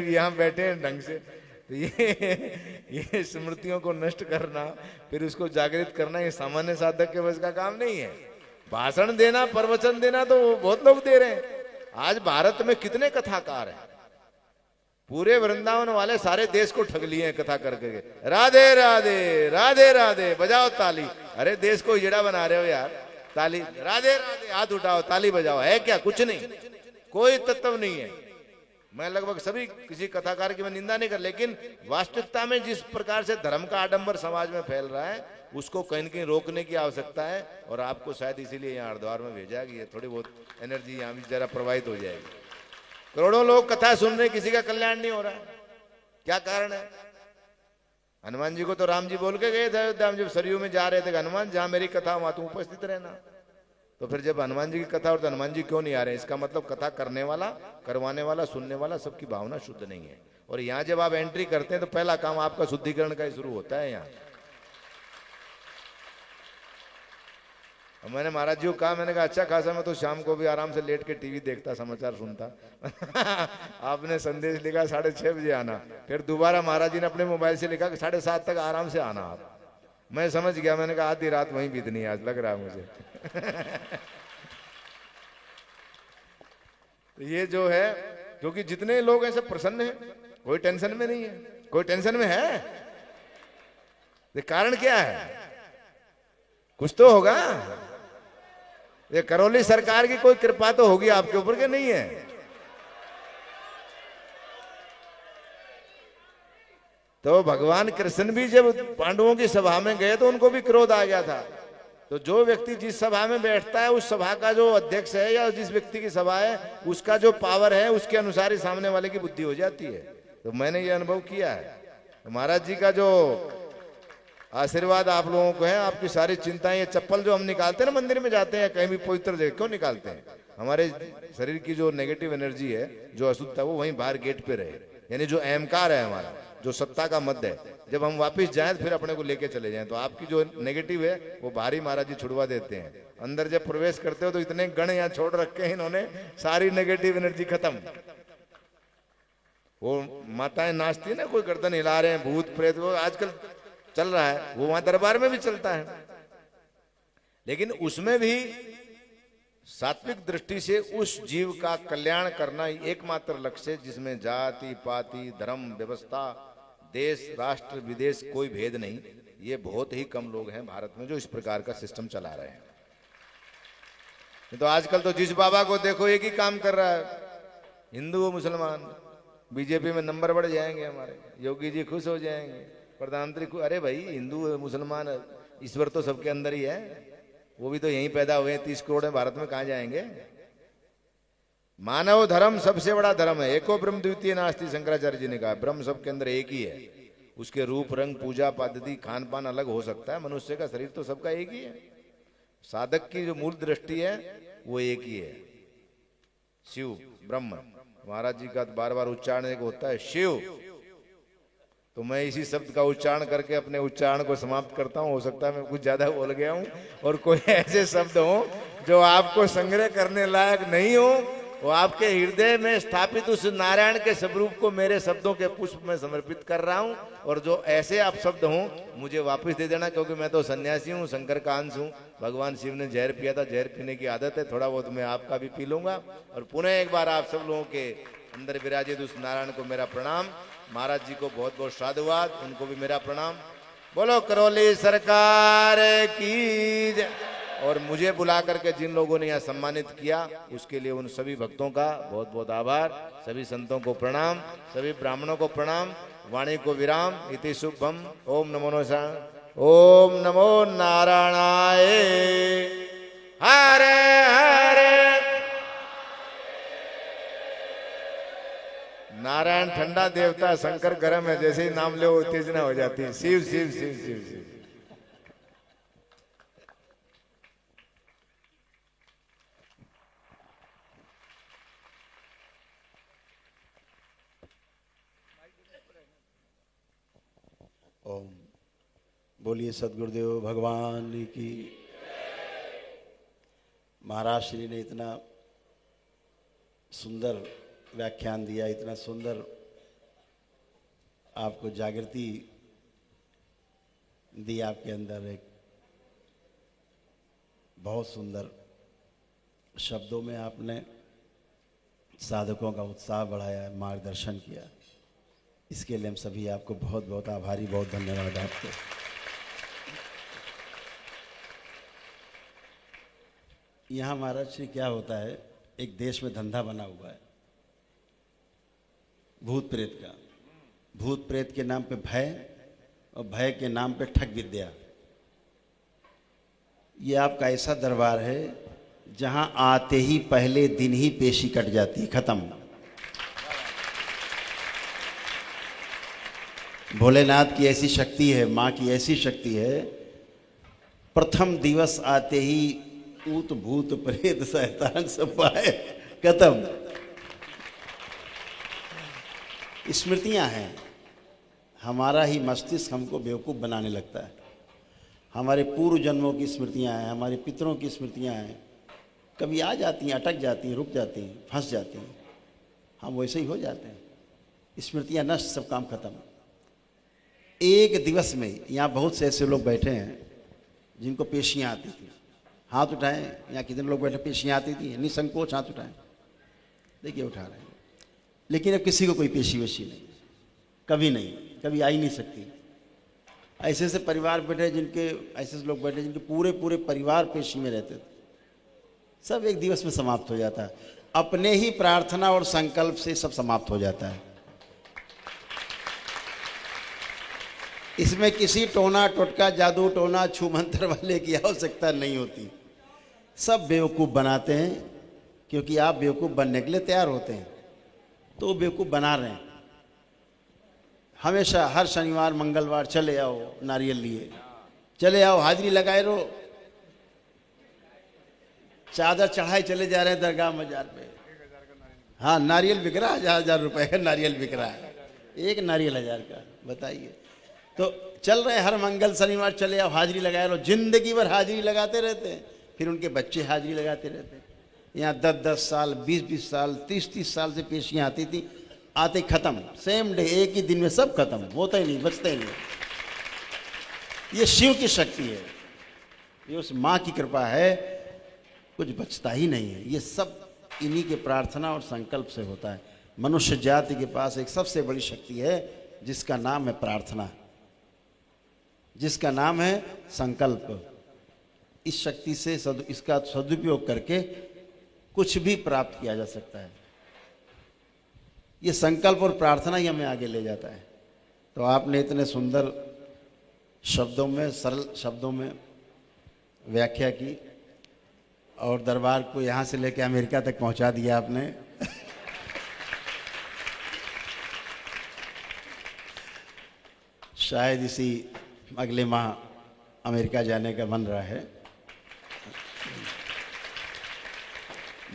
यहाँ बैठे हैं ढंग से। तो ये स्मृतियों को नष्ट करना, फिर उसको जागृत करना, ये सामान्य साधक के बस का काम नहीं है। भाषण देना, प्रवचन देना तो बहुत लोग दे रहे हैं। आज भारत में कितने कथाकार हैं, पूरे वृंदावन वाले सारे देश को ठग लिए हैं कथा करके। राधे राधे, राधे राधे, बजाओ ताली। अरे देश को हिजड़ा बना रहे हो यार। ताली, राधे राधे, हाथ उठाओ, ताली बजाओ। है क्या? कुछ नहीं, कोई तत्व नहीं है। मैं लगभग सभी, किसी कथाकार की मैं निंदा नहीं कर, लेकिन वास्तविकता में जिस प्रकार से धर्म का आडंबर समाज में फैल रहा है, उसको कहीं न कहीं रोकने की आवश्यकता है। और आपको शायद इसीलिए यहाँ हरिद्वार में भेजा कि ये थोड़ी बहुत एनर्जी यहाँ भी जरा प्रवाहित हो जाएगी। करोड़ों लोग कथा सुन रहे, किसी का कल्याण नहीं हो रहा है। क्या कारण है? हनुमान जी को तो राम जी बोल के गए थे अयोध्या में, जब सरयू में जा रहे थे, हनुमान जहां मेरी कथा वहां तुम उपस्थित रहना। तो फिर जब हनुमान जी की कथा हो तो हनुमान जी क्यों नहीं आ रहे? इसका मतलब कथा करने वाला, करवाने वाला, सुनने वाला, सबकी भावना शुद्ध नहीं है। और यहाँ जब आप एंट्री करते हैं तो पहला काम आपका शुद्धिकरण का ही शुरू होता है यहाँ। मैंने महाराज जी को कहा, मैंने कहा अच्छा खासा मैं तो शाम को भी आराम से लेट के टीवी देखता, समाचार सुनता। आपने संदेश लिखा 6:30 बजे आना, फिर दोबारा महाराज जी ने अपने मोबाइल से लिखा कि 7:30 तक आराम से आना आप। मैं समझ गया, मैंने कहा आधी रात वहीं बीतनी आज लग रहा है मुझे। तो ये जो है, क्योंकि जितने लोग ऐसे प्रसन्न हैं, कोई टेंशन में नहीं है। कोई टेंशन में है? ये कारण क्या है? कुछ तो होगा। ये करौली सरकार की कोई कृपा तो होगी आपके ऊपर के नहीं है? तो भगवान कृष्ण भी जब पांडवों की सभा में गए तो उनको भी क्रोध आ गया था। तो जो व्यक्ति जिस सभा में बैठता है, उस सभा का जो अध्यक्ष है या जिस व्यक्ति की सभा है, उसका जो पावर है उसके अनुसार ही सामने वाले की बुद्धि हो जाती है। तो मैंने ये अनुभव किया है। तो महाराज जी का जो आशीर्वाद आप लोगों को है, आपकी सारी चिंताएं, ये चप्पल जो हम निकालते हैं ना मंदिर में जाते हैं कहीं भी पवित्र जगह, क्यों निकालते हैं? हमारे शरीर की जो नेगेटिव एनर्जी है, जो अशुद्ध है, वो वहीं बाहर गेट पे रहे। यानी जो अहंकार है हमारा, जो सत्ता का मद है, जब हम वापस जाएं फिर अपने को लेके चले जाएं। तो आपकी जो नेगेटिव है वो बाहरी महाराज जी छुड़वा देते हैं। अंदर जब प्रवेश करते हो तो इतने गण यहाँ छोड़ रखे हैं इन्होंने, सारी नेगेटिव एनर्जी खत्म। वो माताएं नाचती है ना, कोई गर्दन हिला रहे हैं, भूत प्रेत, वो आजकल चल रहा है, वो वहां दरबार में भी चलता है। लेकिन उसमें भी सात्विक दृष्टि से उस जीव का कल्याण करना एकमात्र लक्ष्य है, जिसमें जाति पाति धर्म व्यवस्था देश राष्ट्र विदेश कोई भेद नहीं। ये बहुत ही कम लोग हैं भारत में जो इस प्रकार का सिस्टम चला रहे हैं। तो आजकल तो जिस बाबा को देखो एक ही काम कर रहा है, हिंदू हो मुसलमान, बीजेपी में नंबर बढ़ जाएंगे हमारे, योगी जी खुश हो जाएंगे, प्रधानमंत्री को, अरे भाई हिंदू मुसलमान ईश्वर तो सबके अंदर ही है, वो भी तो यहीं पैदा हुए हैं, 30 करोड़ है भारत में, कहां जाएंगे? मानव धर्म सबसे बड़ा धर्म है। एको ब्रह्म द्वितीय नास्ति, शंकराचार्य जी ने कहा। ब्रह्म सबके अंदर एक ही है। उसके रूप रंग पूजा पद्धति खान पान अलग हो सकता है, मनुष्य का शरीर तो सबका एक ही है। साधक की जो मूल दृष्टि है वो एक ही है, शिव ब्रह्म। महाराज जी का बार बार उच्चारण एक होता है शिव। तो मैं इसी शब्द का उच्चारण करके अपने उच्चारण को समाप्त करता हूँ। हो सकता है मैं कुछ ज्यादा बोल गया हूँ और कोई ऐसे शब्द हो जो आपको संग्रह करने लायक नहीं हो, वो आपके हृदय में स्थापित उस नारायण के स्वरूप को मेरे शब्दों के पुष्प में समर्पित कर रहा हूँ। और जो ऐसे आप शब्द हों मुझे वापस दे देना, क्योंकि मैं तो सन्यासी हूँ, शंकर का अंश हूँ। भगवान शिव ने जहर पिया था, जहर पीने की आदत है, थोड़ा बहुत मैं आपका भी पी लूंगा। और पुनः एक बार आप सब लोगों के अंदर विराजित उस नारायण को मेरा प्रणाम। महाराज जी को बहुत बहुत साधुवाद, उनको भी मेरा प्रणाम। बोलो करौली सरकार की जय। और मुझे बुला करके जिन लोगों ने यहाँ सम्मानित किया उसके लिए उन सभी भक्तों का बहुत बहुत आभार। सभी संतों को प्रणाम, सभी ब्राह्मणों को प्रणाम। वाणी को विराम। इति शुभम। ओम नमो नारायण। ओम नमो नारायणाय। हरे हरे। नारायण ठंडा देवता, शंकर गरम है, जैसे ही नाम ले उत्तेजना हो जाती है। शिव शिव शिव शिव शिव। ओम बोलिए सदगुरुदेव भगवान की। महाराज श्री ने इतना सुंदर व्याख्यान दिया, इतना सुंदर आपको जागृति दी, आपके अंदर एक बहुत सुंदर शब्दों में आपने साधकों का उत्साह बढ़ाया, मार्गदर्शन किया। इसके लिए हम सभी आपको बहुत बहुत आभारी, बहुत धन्यवाद आपको। यहाँ महाराज श्री क्या होता है, एक देश में धंधा बना हुआ है भूत प्रेत का। भूत प्रेत के नाम पे भय और भय के नाम पे ठग विद्या। ये आपका ऐसा दरबार है जहां आते ही पहले दिन ही पेशी कट जाती है, खत्म। भोलेनाथ की ऐसी शक्ति है, माँ की ऐसी शक्ति है, प्रथम दिवस आते ही ऊत भूत प्रेत शैतान सब पाए, खत्म। स्मृतियां हैं, हमारा ही मस्तिष्क हमको बेवकूफ़ बनाने लगता है। हमारे पूर्व जन्मों की स्मृतियाँ हैं, हमारे पितरों की स्मृतियाँ हैं, कभी आ जाती हैं, अटक जाती हैं, रुक जाती हैं, फंस जाती हैं, हम वैसे ही हो जाते हैं। स्मृतियाँ नष्ट, सब काम खत्म। एक दिवस में यहाँ बहुत से ऐसे लोग बैठे हैं जिनको पेशियाँ आती थी, हाथ उठाएं। यहाँ कितने लोग बैठे पेशियाँ आती थी, निसंकोच हाथ उठाएं। देखिए उठा रहे हैं, लेकिन अब किसी को कोई पेशी वेशी नहीं, कभी नहीं, कभी आ ही नहीं सकती। ऐसे ऐसे परिवार बैठे जिनके, ऐसे लोग बैठे जिनके पूरे पूरे परिवार पेशी में रहते थे, सब एक दिवस में समाप्त हो जाता है। अपने ही प्रार्थना और संकल्प से सब समाप्त हो जाता है। इसमें किसी टोना टोटका, जादू टोना, छू मंत्र वाले की आवश्यकता नहीं होती। सब बेवकूफ़ बनाते हैं, क्योंकि आप बेवकूफ़ बनने के लिए तैयार होते हैं, तो बेवकूफ़ बना रहे हैं। हमेशा हर शनिवार मंगलवार चले आओ, नारियल लिए चले आओ, हाजिरी लगाए रहो, चादर चढ़ाए चले जा रहे हैं दरगाह मजार पे। हाँ, नारियल बिक रहा है, 1000 रुपए का नारियल बिक रहा है, एक नारियल 1000 का, बताइए। तो चल रहे हर मंगल शनिवार चले आओ, हाजिरी लगाए रहो, जिंदगी भर हाजिरी लगाते रहते हैं। फिर उनके बच्चे हाजिरी लगाते रहते हैं। यहाँ 10-10 साल, 20-20 साल, 30-30 साल से पेशियाँ आती थी, आते खत्म, सेम डे, एक ही दिन में सब खत्म, होता ही नहीं, बचता ही नहीं। ये शिव की शक्ति है, ये उस माँ की कृपा है, कुछ बचता ही नहीं है। ये सब इन्हीं के प्रार्थना और संकल्प से होता है। मनुष्य जाति के पास एक सबसे बड़ी शक्ति है जिसका नाम है प्रार्थना, जिसका नाम है संकल्प। इस शक्ति से इसका सदुपयोग करके कुछ भी प्राप्त किया जा सकता है। ये संकल्प और प्रार्थना ही हमें आगे ले जाता है। तो आपने इतने सुंदर शब्दों में, सरल शब्दों में व्याख्या की और दरबार को यहाँ से लेकर अमेरिका तक पहुँचा दिया आपने। शायद इसी अगले माह अमेरिका जाने का बन रहा है।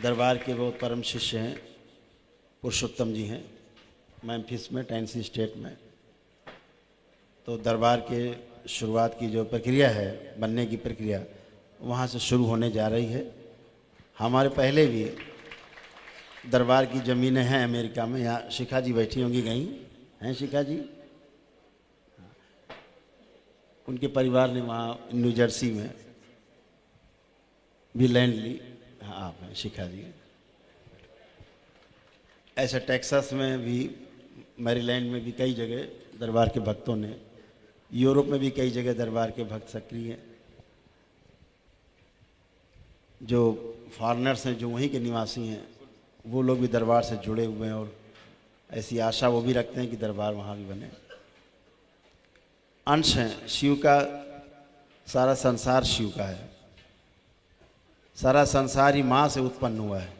दरबार के बहुत परम शिष्य हैं, पुरुषोत्तम जी हैं, मेम्फिस में, टेनेसी स्टेट में। तो दरबार के शुरुआत की जो प्रक्रिया है, बनने की प्रक्रिया, वहाँ से शुरू होने जा रही है। हमारे पहले भी दरबार की ज़मीनें हैं अमेरिका में। यहाँ शिखा जी बैठी होंगी, गई हैं शिखा जी, उनके परिवार ने वहाँ न्यू जर्सी में भी लैंड ली। हाँ, आप हैं शिखा जी। ऐसे टेक्सास में भी, मैरीलैंड में भी कई जगह दरबार के भक्तों ने, यूरोप में भी कई जगह दरबार के भक्त सक्रिय हैं। जो फॉरेनर्स हैं, जो वहीं के निवासी हैं, वो लोग भी दरबार से जुड़े हुए हैं और ऐसी आशा वो भी रखते हैं कि दरबार वहाँ भी बने। अंश हैं शिव का, सारा संसार शिव का है, सारा संसार ही माँ से उत्पन्न हुआ है।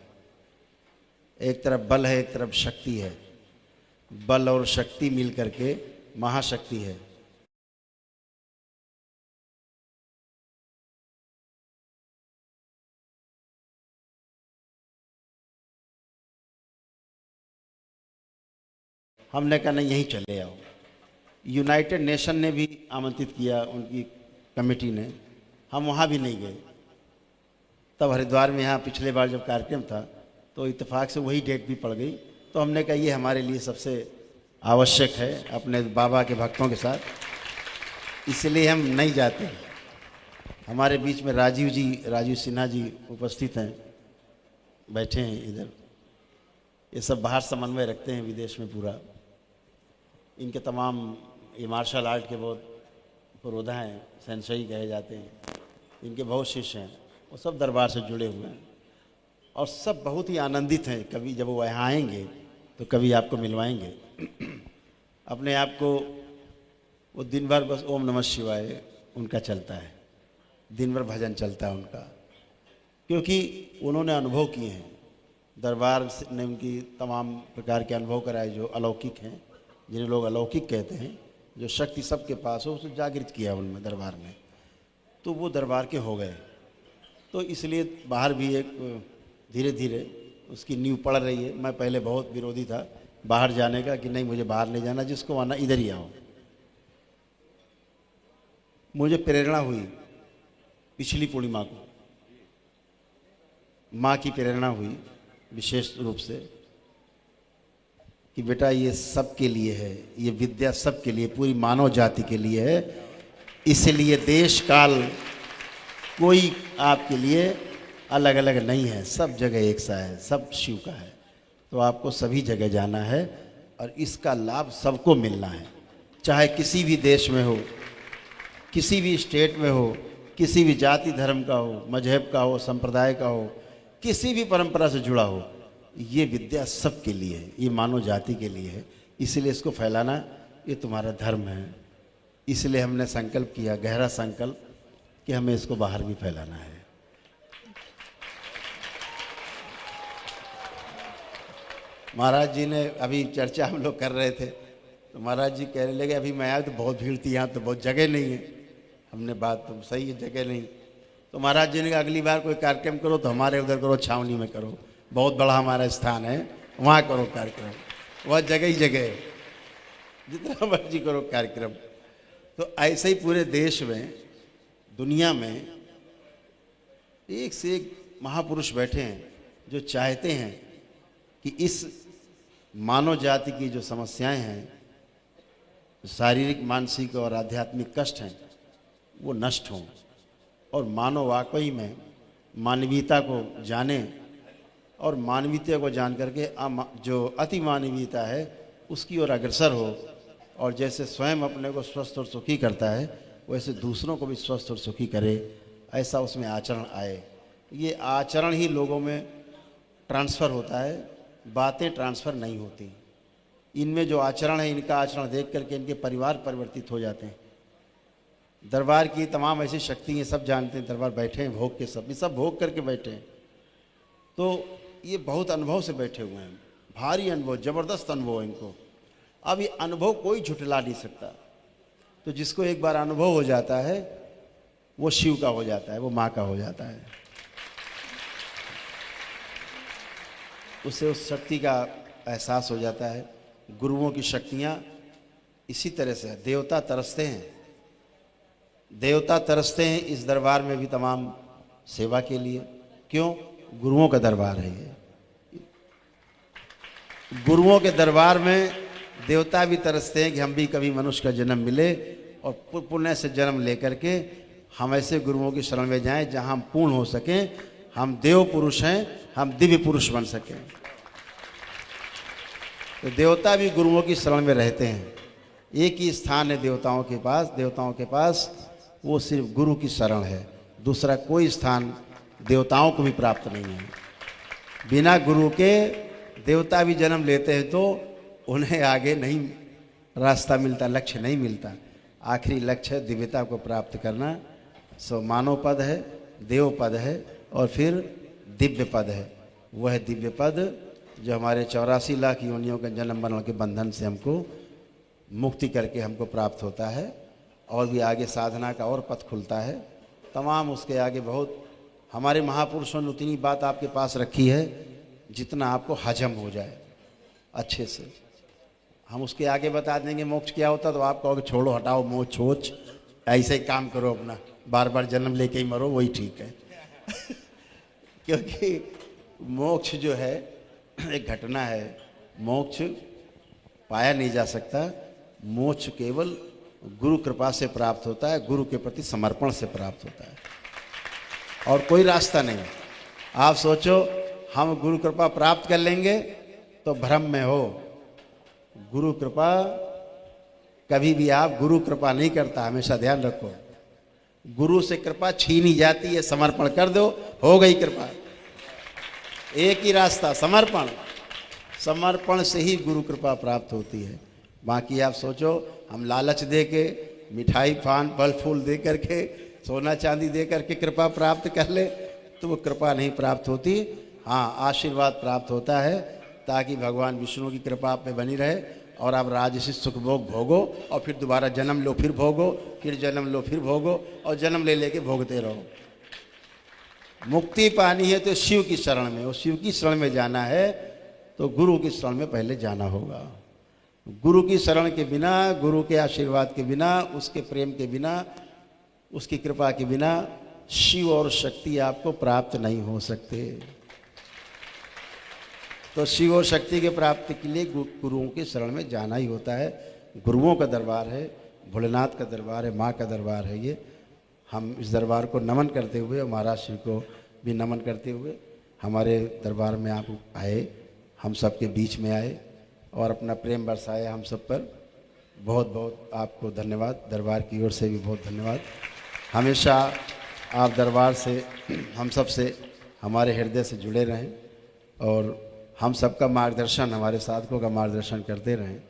एक तरफ बल है, एक तरफ शक्ति है। बल और शक्ति मिल करके महाशक्ति है। हमने कहा नहीं, यहीं चले आओ। यूनाइटेड नेशन ने भी आमंत्रित किया, उनकी कमेटी ने, हम वहाँ भी नहीं गए। तब हरिद्वार में यहाँ पिछले बार जब कार्यक्रम था तो इत्तेफाक से वही डेट भी पड़ गई। तो हमने कहा ये हमारे लिए सबसे आवश्यक है अपने बाबा के भक्तों के साथ, इसलिए हम नहीं जाते। हमारे बीच में राजीव सिन्हा जी उपस्थित हैं, बैठे हैं इधर। ये सब बाहर समन्वय रखते हैं विदेश में पूरा। इनके तमाम ये मार्शल आर्ट के बहुत पुरोधा हैं, सेंसई कहे जाते हैं। इनके बहुत शिष्य हैं, वो सब दरबार से जुड़े हुए हैं और सब बहुत ही आनंदित हैं। कभी जब वो यहाँ आएंगे तो कभी आपको मिलवाएंगे। अपने आप को वो दिन भर बस ओम नमः शिवाय उनका चलता है, दिन भर भजन चलता है उनका, क्योंकि उन्होंने अनुभव किए हैं। दरबार ने उनकी तमाम प्रकार के अनुभव कराए जो अलौकिक हैं, जिन्हें लोग अलौकिक कहते हैं, जो शक्ति सबके पास हो, उसे जागृत किया उनमें दरबार में, तो वो दरबार के हो गए। तो इसलिए बाहर भी एक धीरे धीरे उसकी नींव पड़ रही है। मैं पहले बहुत विरोधी था बाहर जाने का, कि नहीं मुझे बाहर नहीं जाना, जिसको आना इधर ही आओ। मुझे प्रेरणा हुई पिछली पूर्णिमा को, माँ की प्रेरणा हुई विशेष रूप से कि बेटा ये सबके लिए है, ये विद्या सबके लिए, पूरी मानव जाति के लिए है। इसलिए देश काल कोई आपके लिए अलग अलग नहीं है, सब जगह एक सा है, सब शिव का है। तो आपको सभी जगह जाना है और इसका लाभ सबको मिलना है, चाहे किसी भी देश में हो, किसी भी स्टेट में हो, किसी भी जाति धर्म का हो, मजहब का हो, संप्रदाय का हो, किसी भी परंपरा से जुड़ा हो। ये विद्या सबके लिए है, ये मानव जाति के लिए है। इसलिए इसको फैलाना ये तुम्हारा धर्म है। इसलिए हमने संकल्प किया, गहरा संकल्प, कि हमें इसको बाहर भी फैलाना है। महाराज जी ने अभी चर्चा हम लोग कर रहे थे, तो महाराज जी कहने लगे अभी मैं आया तो बहुत भीड़ थी, यहाँ तो बहुत जगह नहीं है। हमने बात तो सही है, जगह नहीं। तो महाराज जी ने कहा अगली बार कोई कार्यक्रम करो तो हमारे उधर करो, छावनी में करो, बहुत बड़ा हमारा स्थान है, वहाँ करो कार्यक्रम। वह जगह ही जगह है, जितना मर्जी करो कार्यक्रम। तो ऐसे ही पूरे देश में, दुनिया में एक से एक महापुरुष बैठे हैं जो चाहते हैं कि इस मानव जाति की जो समस्याएं हैं, शारीरिक, मानसिक और आध्यात्मिक कष्ट हैं, वो नष्ट हों और मानव वाकई में मानवीयता को जाने और मानवीयता को जान करके जो अति मानवीयता है उसकी ओर अग्रसर हो। और जैसे स्वयं अपने को स्वस्थ और सुखी करता है वैसे दूसरों को भी स्वस्थ और सुखी करे, ऐसा उसमें आचरण आए। ये आचरण ही लोगों में ट्रांसफ़र होता है, बातें ट्रांसफ़र नहीं होती। इनमें जो आचरण है, इनका आचरण देख करके इनके परिवार परिवर्तित हो जाते हैं। दरबार की तमाम ऐसी शक्ति हैं, सब जानते हैं। दरबार बैठे हैं भोग के, सब भोग करके बैठे हैं। तो ये बहुत अनुभव से बैठे हुए हैं, भारी अनुभव, ज़बरदस्त अनुभव है इनको। अब ये अनुभव कोई झुठला नहीं सकता। तो जिसको एक बार अनुभव हो जाता है वो शिव का हो जाता है, वो माँ का हो जाता है। उससे उस शक्ति का एहसास हो जाता है। गुरुओं की शक्तियाँ इसी तरह से, देवता तरसते हैं, देवता तरसते हैं इस दरबार में भी तमाम सेवा के लिए। क्यों? गुरुओं का दरबार है ये। गुरुओं के दरबार में देवता भी तरसते हैं कि हम भी कभी मनुष्य का जन्म मिले और पुण्य से जन्म लेकर के हम ऐसे गुरुओं की शरण में जाएं जहां हम पूर्ण हो सकें, हम देव पुरुष हैं, हम दिव्य पुरुष बन सकें। तो देवता भी गुरुओं की शरण में रहते हैं। एक ही स्थान है देवताओं के पास, वो सिर्फ गुरु की शरण है। दूसरा कोई स्थान देवताओं को भी प्राप्त नहीं है। बिना गुरु के देवता भी जन्म लेते हैं तो उन्हें आगे नहीं रास्ता मिलता, लक्ष्य नहीं मिलता। आखिरी लक्ष्य है दिव्यता को प्राप्त करना। सो मानव पद है, देव पद है और फिर दिव्य पद है। वह दिव्य पद जो हमारे 84 लाख योनियों के जन्म मरण के बंधन से हमको मुक्ति करके हमको प्राप्त होता है। और भी आगे साधना का और पथ खुलता है। तमाम उसके आगे बहुत हमारे महापुरुषों ने उतनी बात आपके पास रखी है जितना आपको हजम हो जाए अच्छे से। हम उसके आगे बता देंगे मोक्ष क्या होता, तो आप कहोगे छोड़ो, हटाओ, मोक्ष छोच, ऐसे ही काम करो अपना, बार बार जन्म लेके ही मरो, वही ठीक है। क्योंकि मोक्ष जो है एक घटना है, मोक्ष पाया नहीं जा सकता। मोक्ष केवल गुरु कृपा से प्राप्त होता है, गुरु के प्रति समर्पण से प्राप्त होता है, और कोई रास्ता नहीं। आप सोचो हम गुरु कृपा प्राप्त कर लेंगे तो भ्रम में हो। गुरु कृपा कभी भी, आप गुरु कृपा नहीं करता, हमेशा ध्यान रखो। गुरु से कृपा छीनी जाती है, समर्पण कर दो, हो गई कृपा। एक ही रास्ता, समर्पण। समर्पण से ही गुरु कृपा प्राप्त होती है। बाकी आप सोचो हम लालच दे के, मिठाई पान फल फूल दे करके, सोना चांदी दे करके कृपा प्राप्त कर ले तो वो कृपा नहीं प्राप्त होती। हाँ, आशीर्वाद प्राप्त होता है ताकि भगवान विष्णु की कृपा आप पे बनी रहे और आप राजसी सुख भोग भोगो और फिर दोबारा जन्म लो, फिर भोगो, फिर जन्म लो, फिर भोगो और जन्म ले लेके भोगते रहो। मुक्ति पानी है तो शिव की शरण में, और शिव की शरण में जाना है तो गुरु की शरण में पहले जाना होगा। गुरु की शरण के बिना, गुरु के आशीर्वाद के बिना, उसके प्रेम के बिना उसकी कृपा के बिना शिव और शक्ति आपको प्राप्त नहीं हो सकते। तो शिव और शक्ति के प्राप्ति के लिए गुरुओं के शरण में जाना ही होता है। गुरुओं का दरबार है, भोलेनाथ का दरबार है, माँ का दरबार है। ये हम इस दरबार को नमन करते हुए और महाराज श्री को भी नमन करते हुए हमारे दरबार में आप आए, हम सब के बीच में आए और अपना प्रेम बरसाया हम सब पर। बहुत बहुत आपको धन्यवाद, दरबार की ओर से भी बहुत धन्यवाद। हमेशा आप दरबार से हम सब से हमारे हृदय से जुड़े रहें और हम सबका मार्गदर्शन, हमारे साधकों का मार्गदर्शन करते रहें।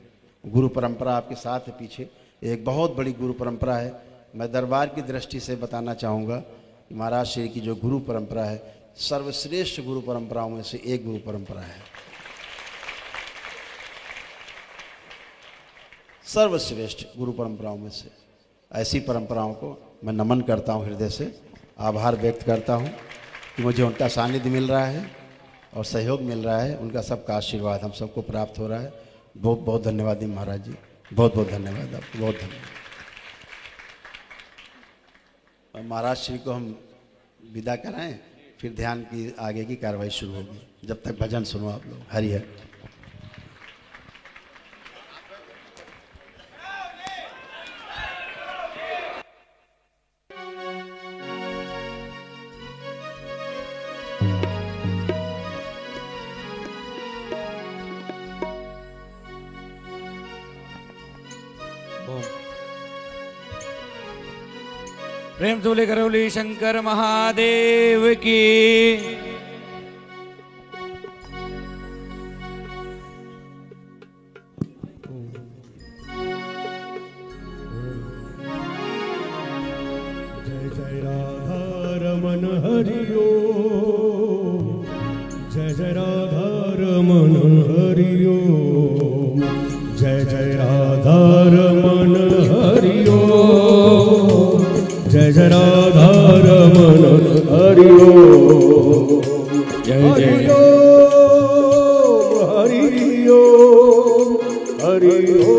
गुरु परंपरा आपके साथ है, पीछे एक बहुत बड़ी गुरु परंपरा है। मैं दरबार की दृष्टि से बताना चाहूँगा कि महाराज श्री की जो गुरु परंपरा है, सर्वश्रेष्ठ गुरु परंपराओं में से एक गुरु परंपरा है, सर्वश्रेष्ठ गुरु परंपराओं में से। ऐसी परंपराओं को मैं नमन करता हूँ, हृदय से आभार व्यक्त करता हूँ कि मुझे उनका सानिध्य मिल रहा है और सहयोग मिल रहा है। उनका सबका आशीर्वाद हम सबको प्राप्त हो रहा है। बहुत बहुत धन्यवाद महाराज जी, बहुत बहुत धन्यवाद आपको, बहुत धन्यवाद। और महाराज श्री को हम विदा कराएं, फिर ध्यान की आगे की कार्रवाई शुरू होगी। जब तक भजन सुनो आप लोग। हरि हर। प्रेम से बोले करौली शंकर महादेव की। जय जय राधा रमन हरिओ, जय जय राधा रमन हरिओ, जय जय राधा रमन हरिओ, जय जय राधा रमन हरिओ, जय जय हरिओ हरिओ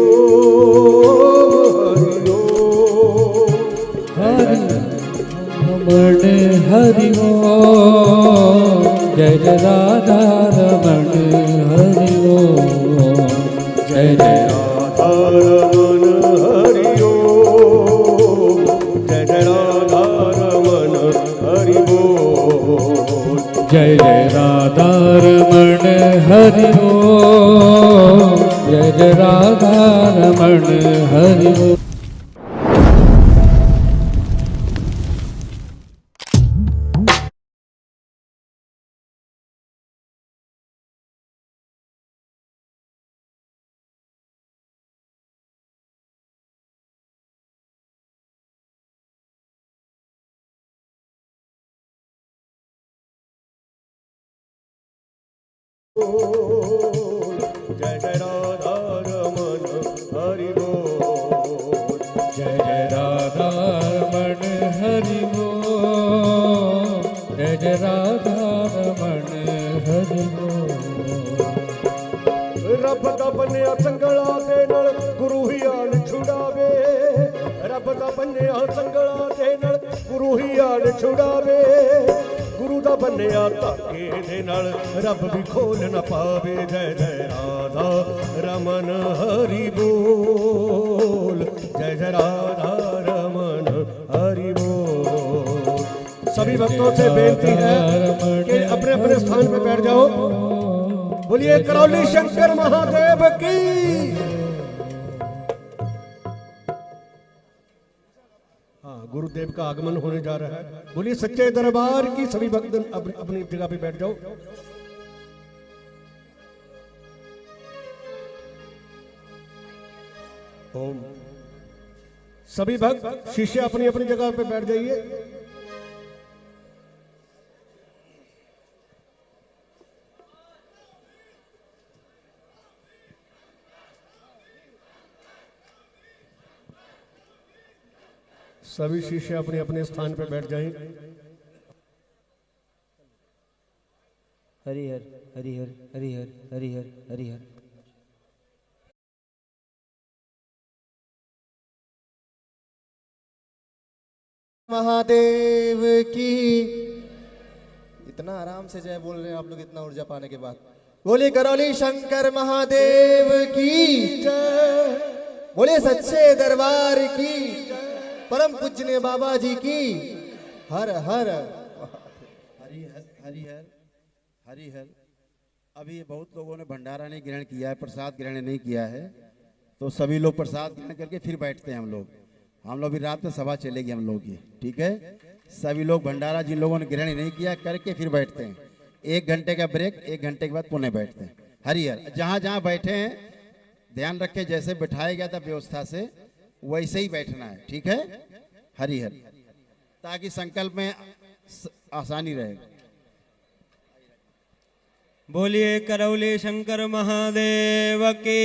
रमण हरि ओम, जय जय राधा रमण हरि ओम, जय जय राधा रमन हरिओ, जय जय राधा रमन हरिओ, जय जय राधा रमण हरि ओम, जय जय राधा रमण हरि ओम। जय जय राधा रमन हरिओ, जय जय राधा रमण हरि ओम, जय जय राधा रमण हरि ओम। रब दा बन्निया संगला दे नाल गुरु ही आन छुड़ावे, रब दा बन्निया संगला दे नाल गुरु ही आन छुड़ावे, गुरु दा बन्निया धागे दे नाल रब भी खोल न पावे। जय जय राधा रमन हरि बोल, जय जय राधा रमन हरि बोल। सभी भक्तों से बेनती है कि अपने अपने स्थान पे बैठ जाओ। बोलिए करौली शंकर महादेव की। हाँ, गुरुदेव का आगमन होने जा रहा है। बोलिए सच्चे दरबार की। सभी भक्त अपनी जगह पे बैठ जाओ। ओम। सभी भक्त शिष्य अपनी अपनी जगह पे बैठ जाइए। सभी शिष्य अपने अपने स्थान पर बैठ जाएं। हरि हर हरि हर हरि हर हरि हर हरि हर। महादेव की। इतना आराम से जय बोल रहे हैं आप लोग इतना ऊर्जा पाने के बाद। बोले करौली शंकर महादेव की जय। बोले सच्चे दरबार की, परम पूजनीय बाबा जी की हर हर हरिहर हरिहर। अभी बहुत लोगों ने भंडारा नहीं ग्रहण किया है, प्रसाद ग्रहण नहीं किया है, तो सभी लोग प्रसाद ग्रहण करके फिर बैठते हैं हम लोग भी रात में सभा चलेगी हम लोग की, ठीक है। सभी लोग भंडारा जिन लोगों ने ग्रहण नहीं किया करके फिर बैठते हैं। 1 घंटे का ब्रेक, 1 घंटे के बाद पुनः बैठते हैं। हरिहर। जहाँ जहाँ बैठे हैं ध्यान रखें, जैसे बिठाया गया था व्यवस्था से वैसे ही बैठना है, ठीक है। हरिहर, ताकि संकल्प में आसानी रहे। बोलिए करौली शंकर महादेव की,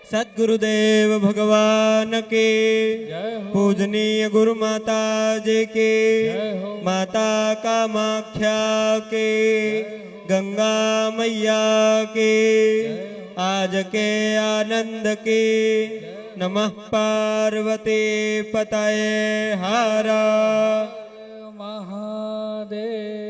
सद्गुरुदेव भगवान की, पूजनीय गुरु माता जी की, माता कामाख्या की, गंगा मैया की, आज के आनंद की। नमः पार्वती पतये हर महादेव।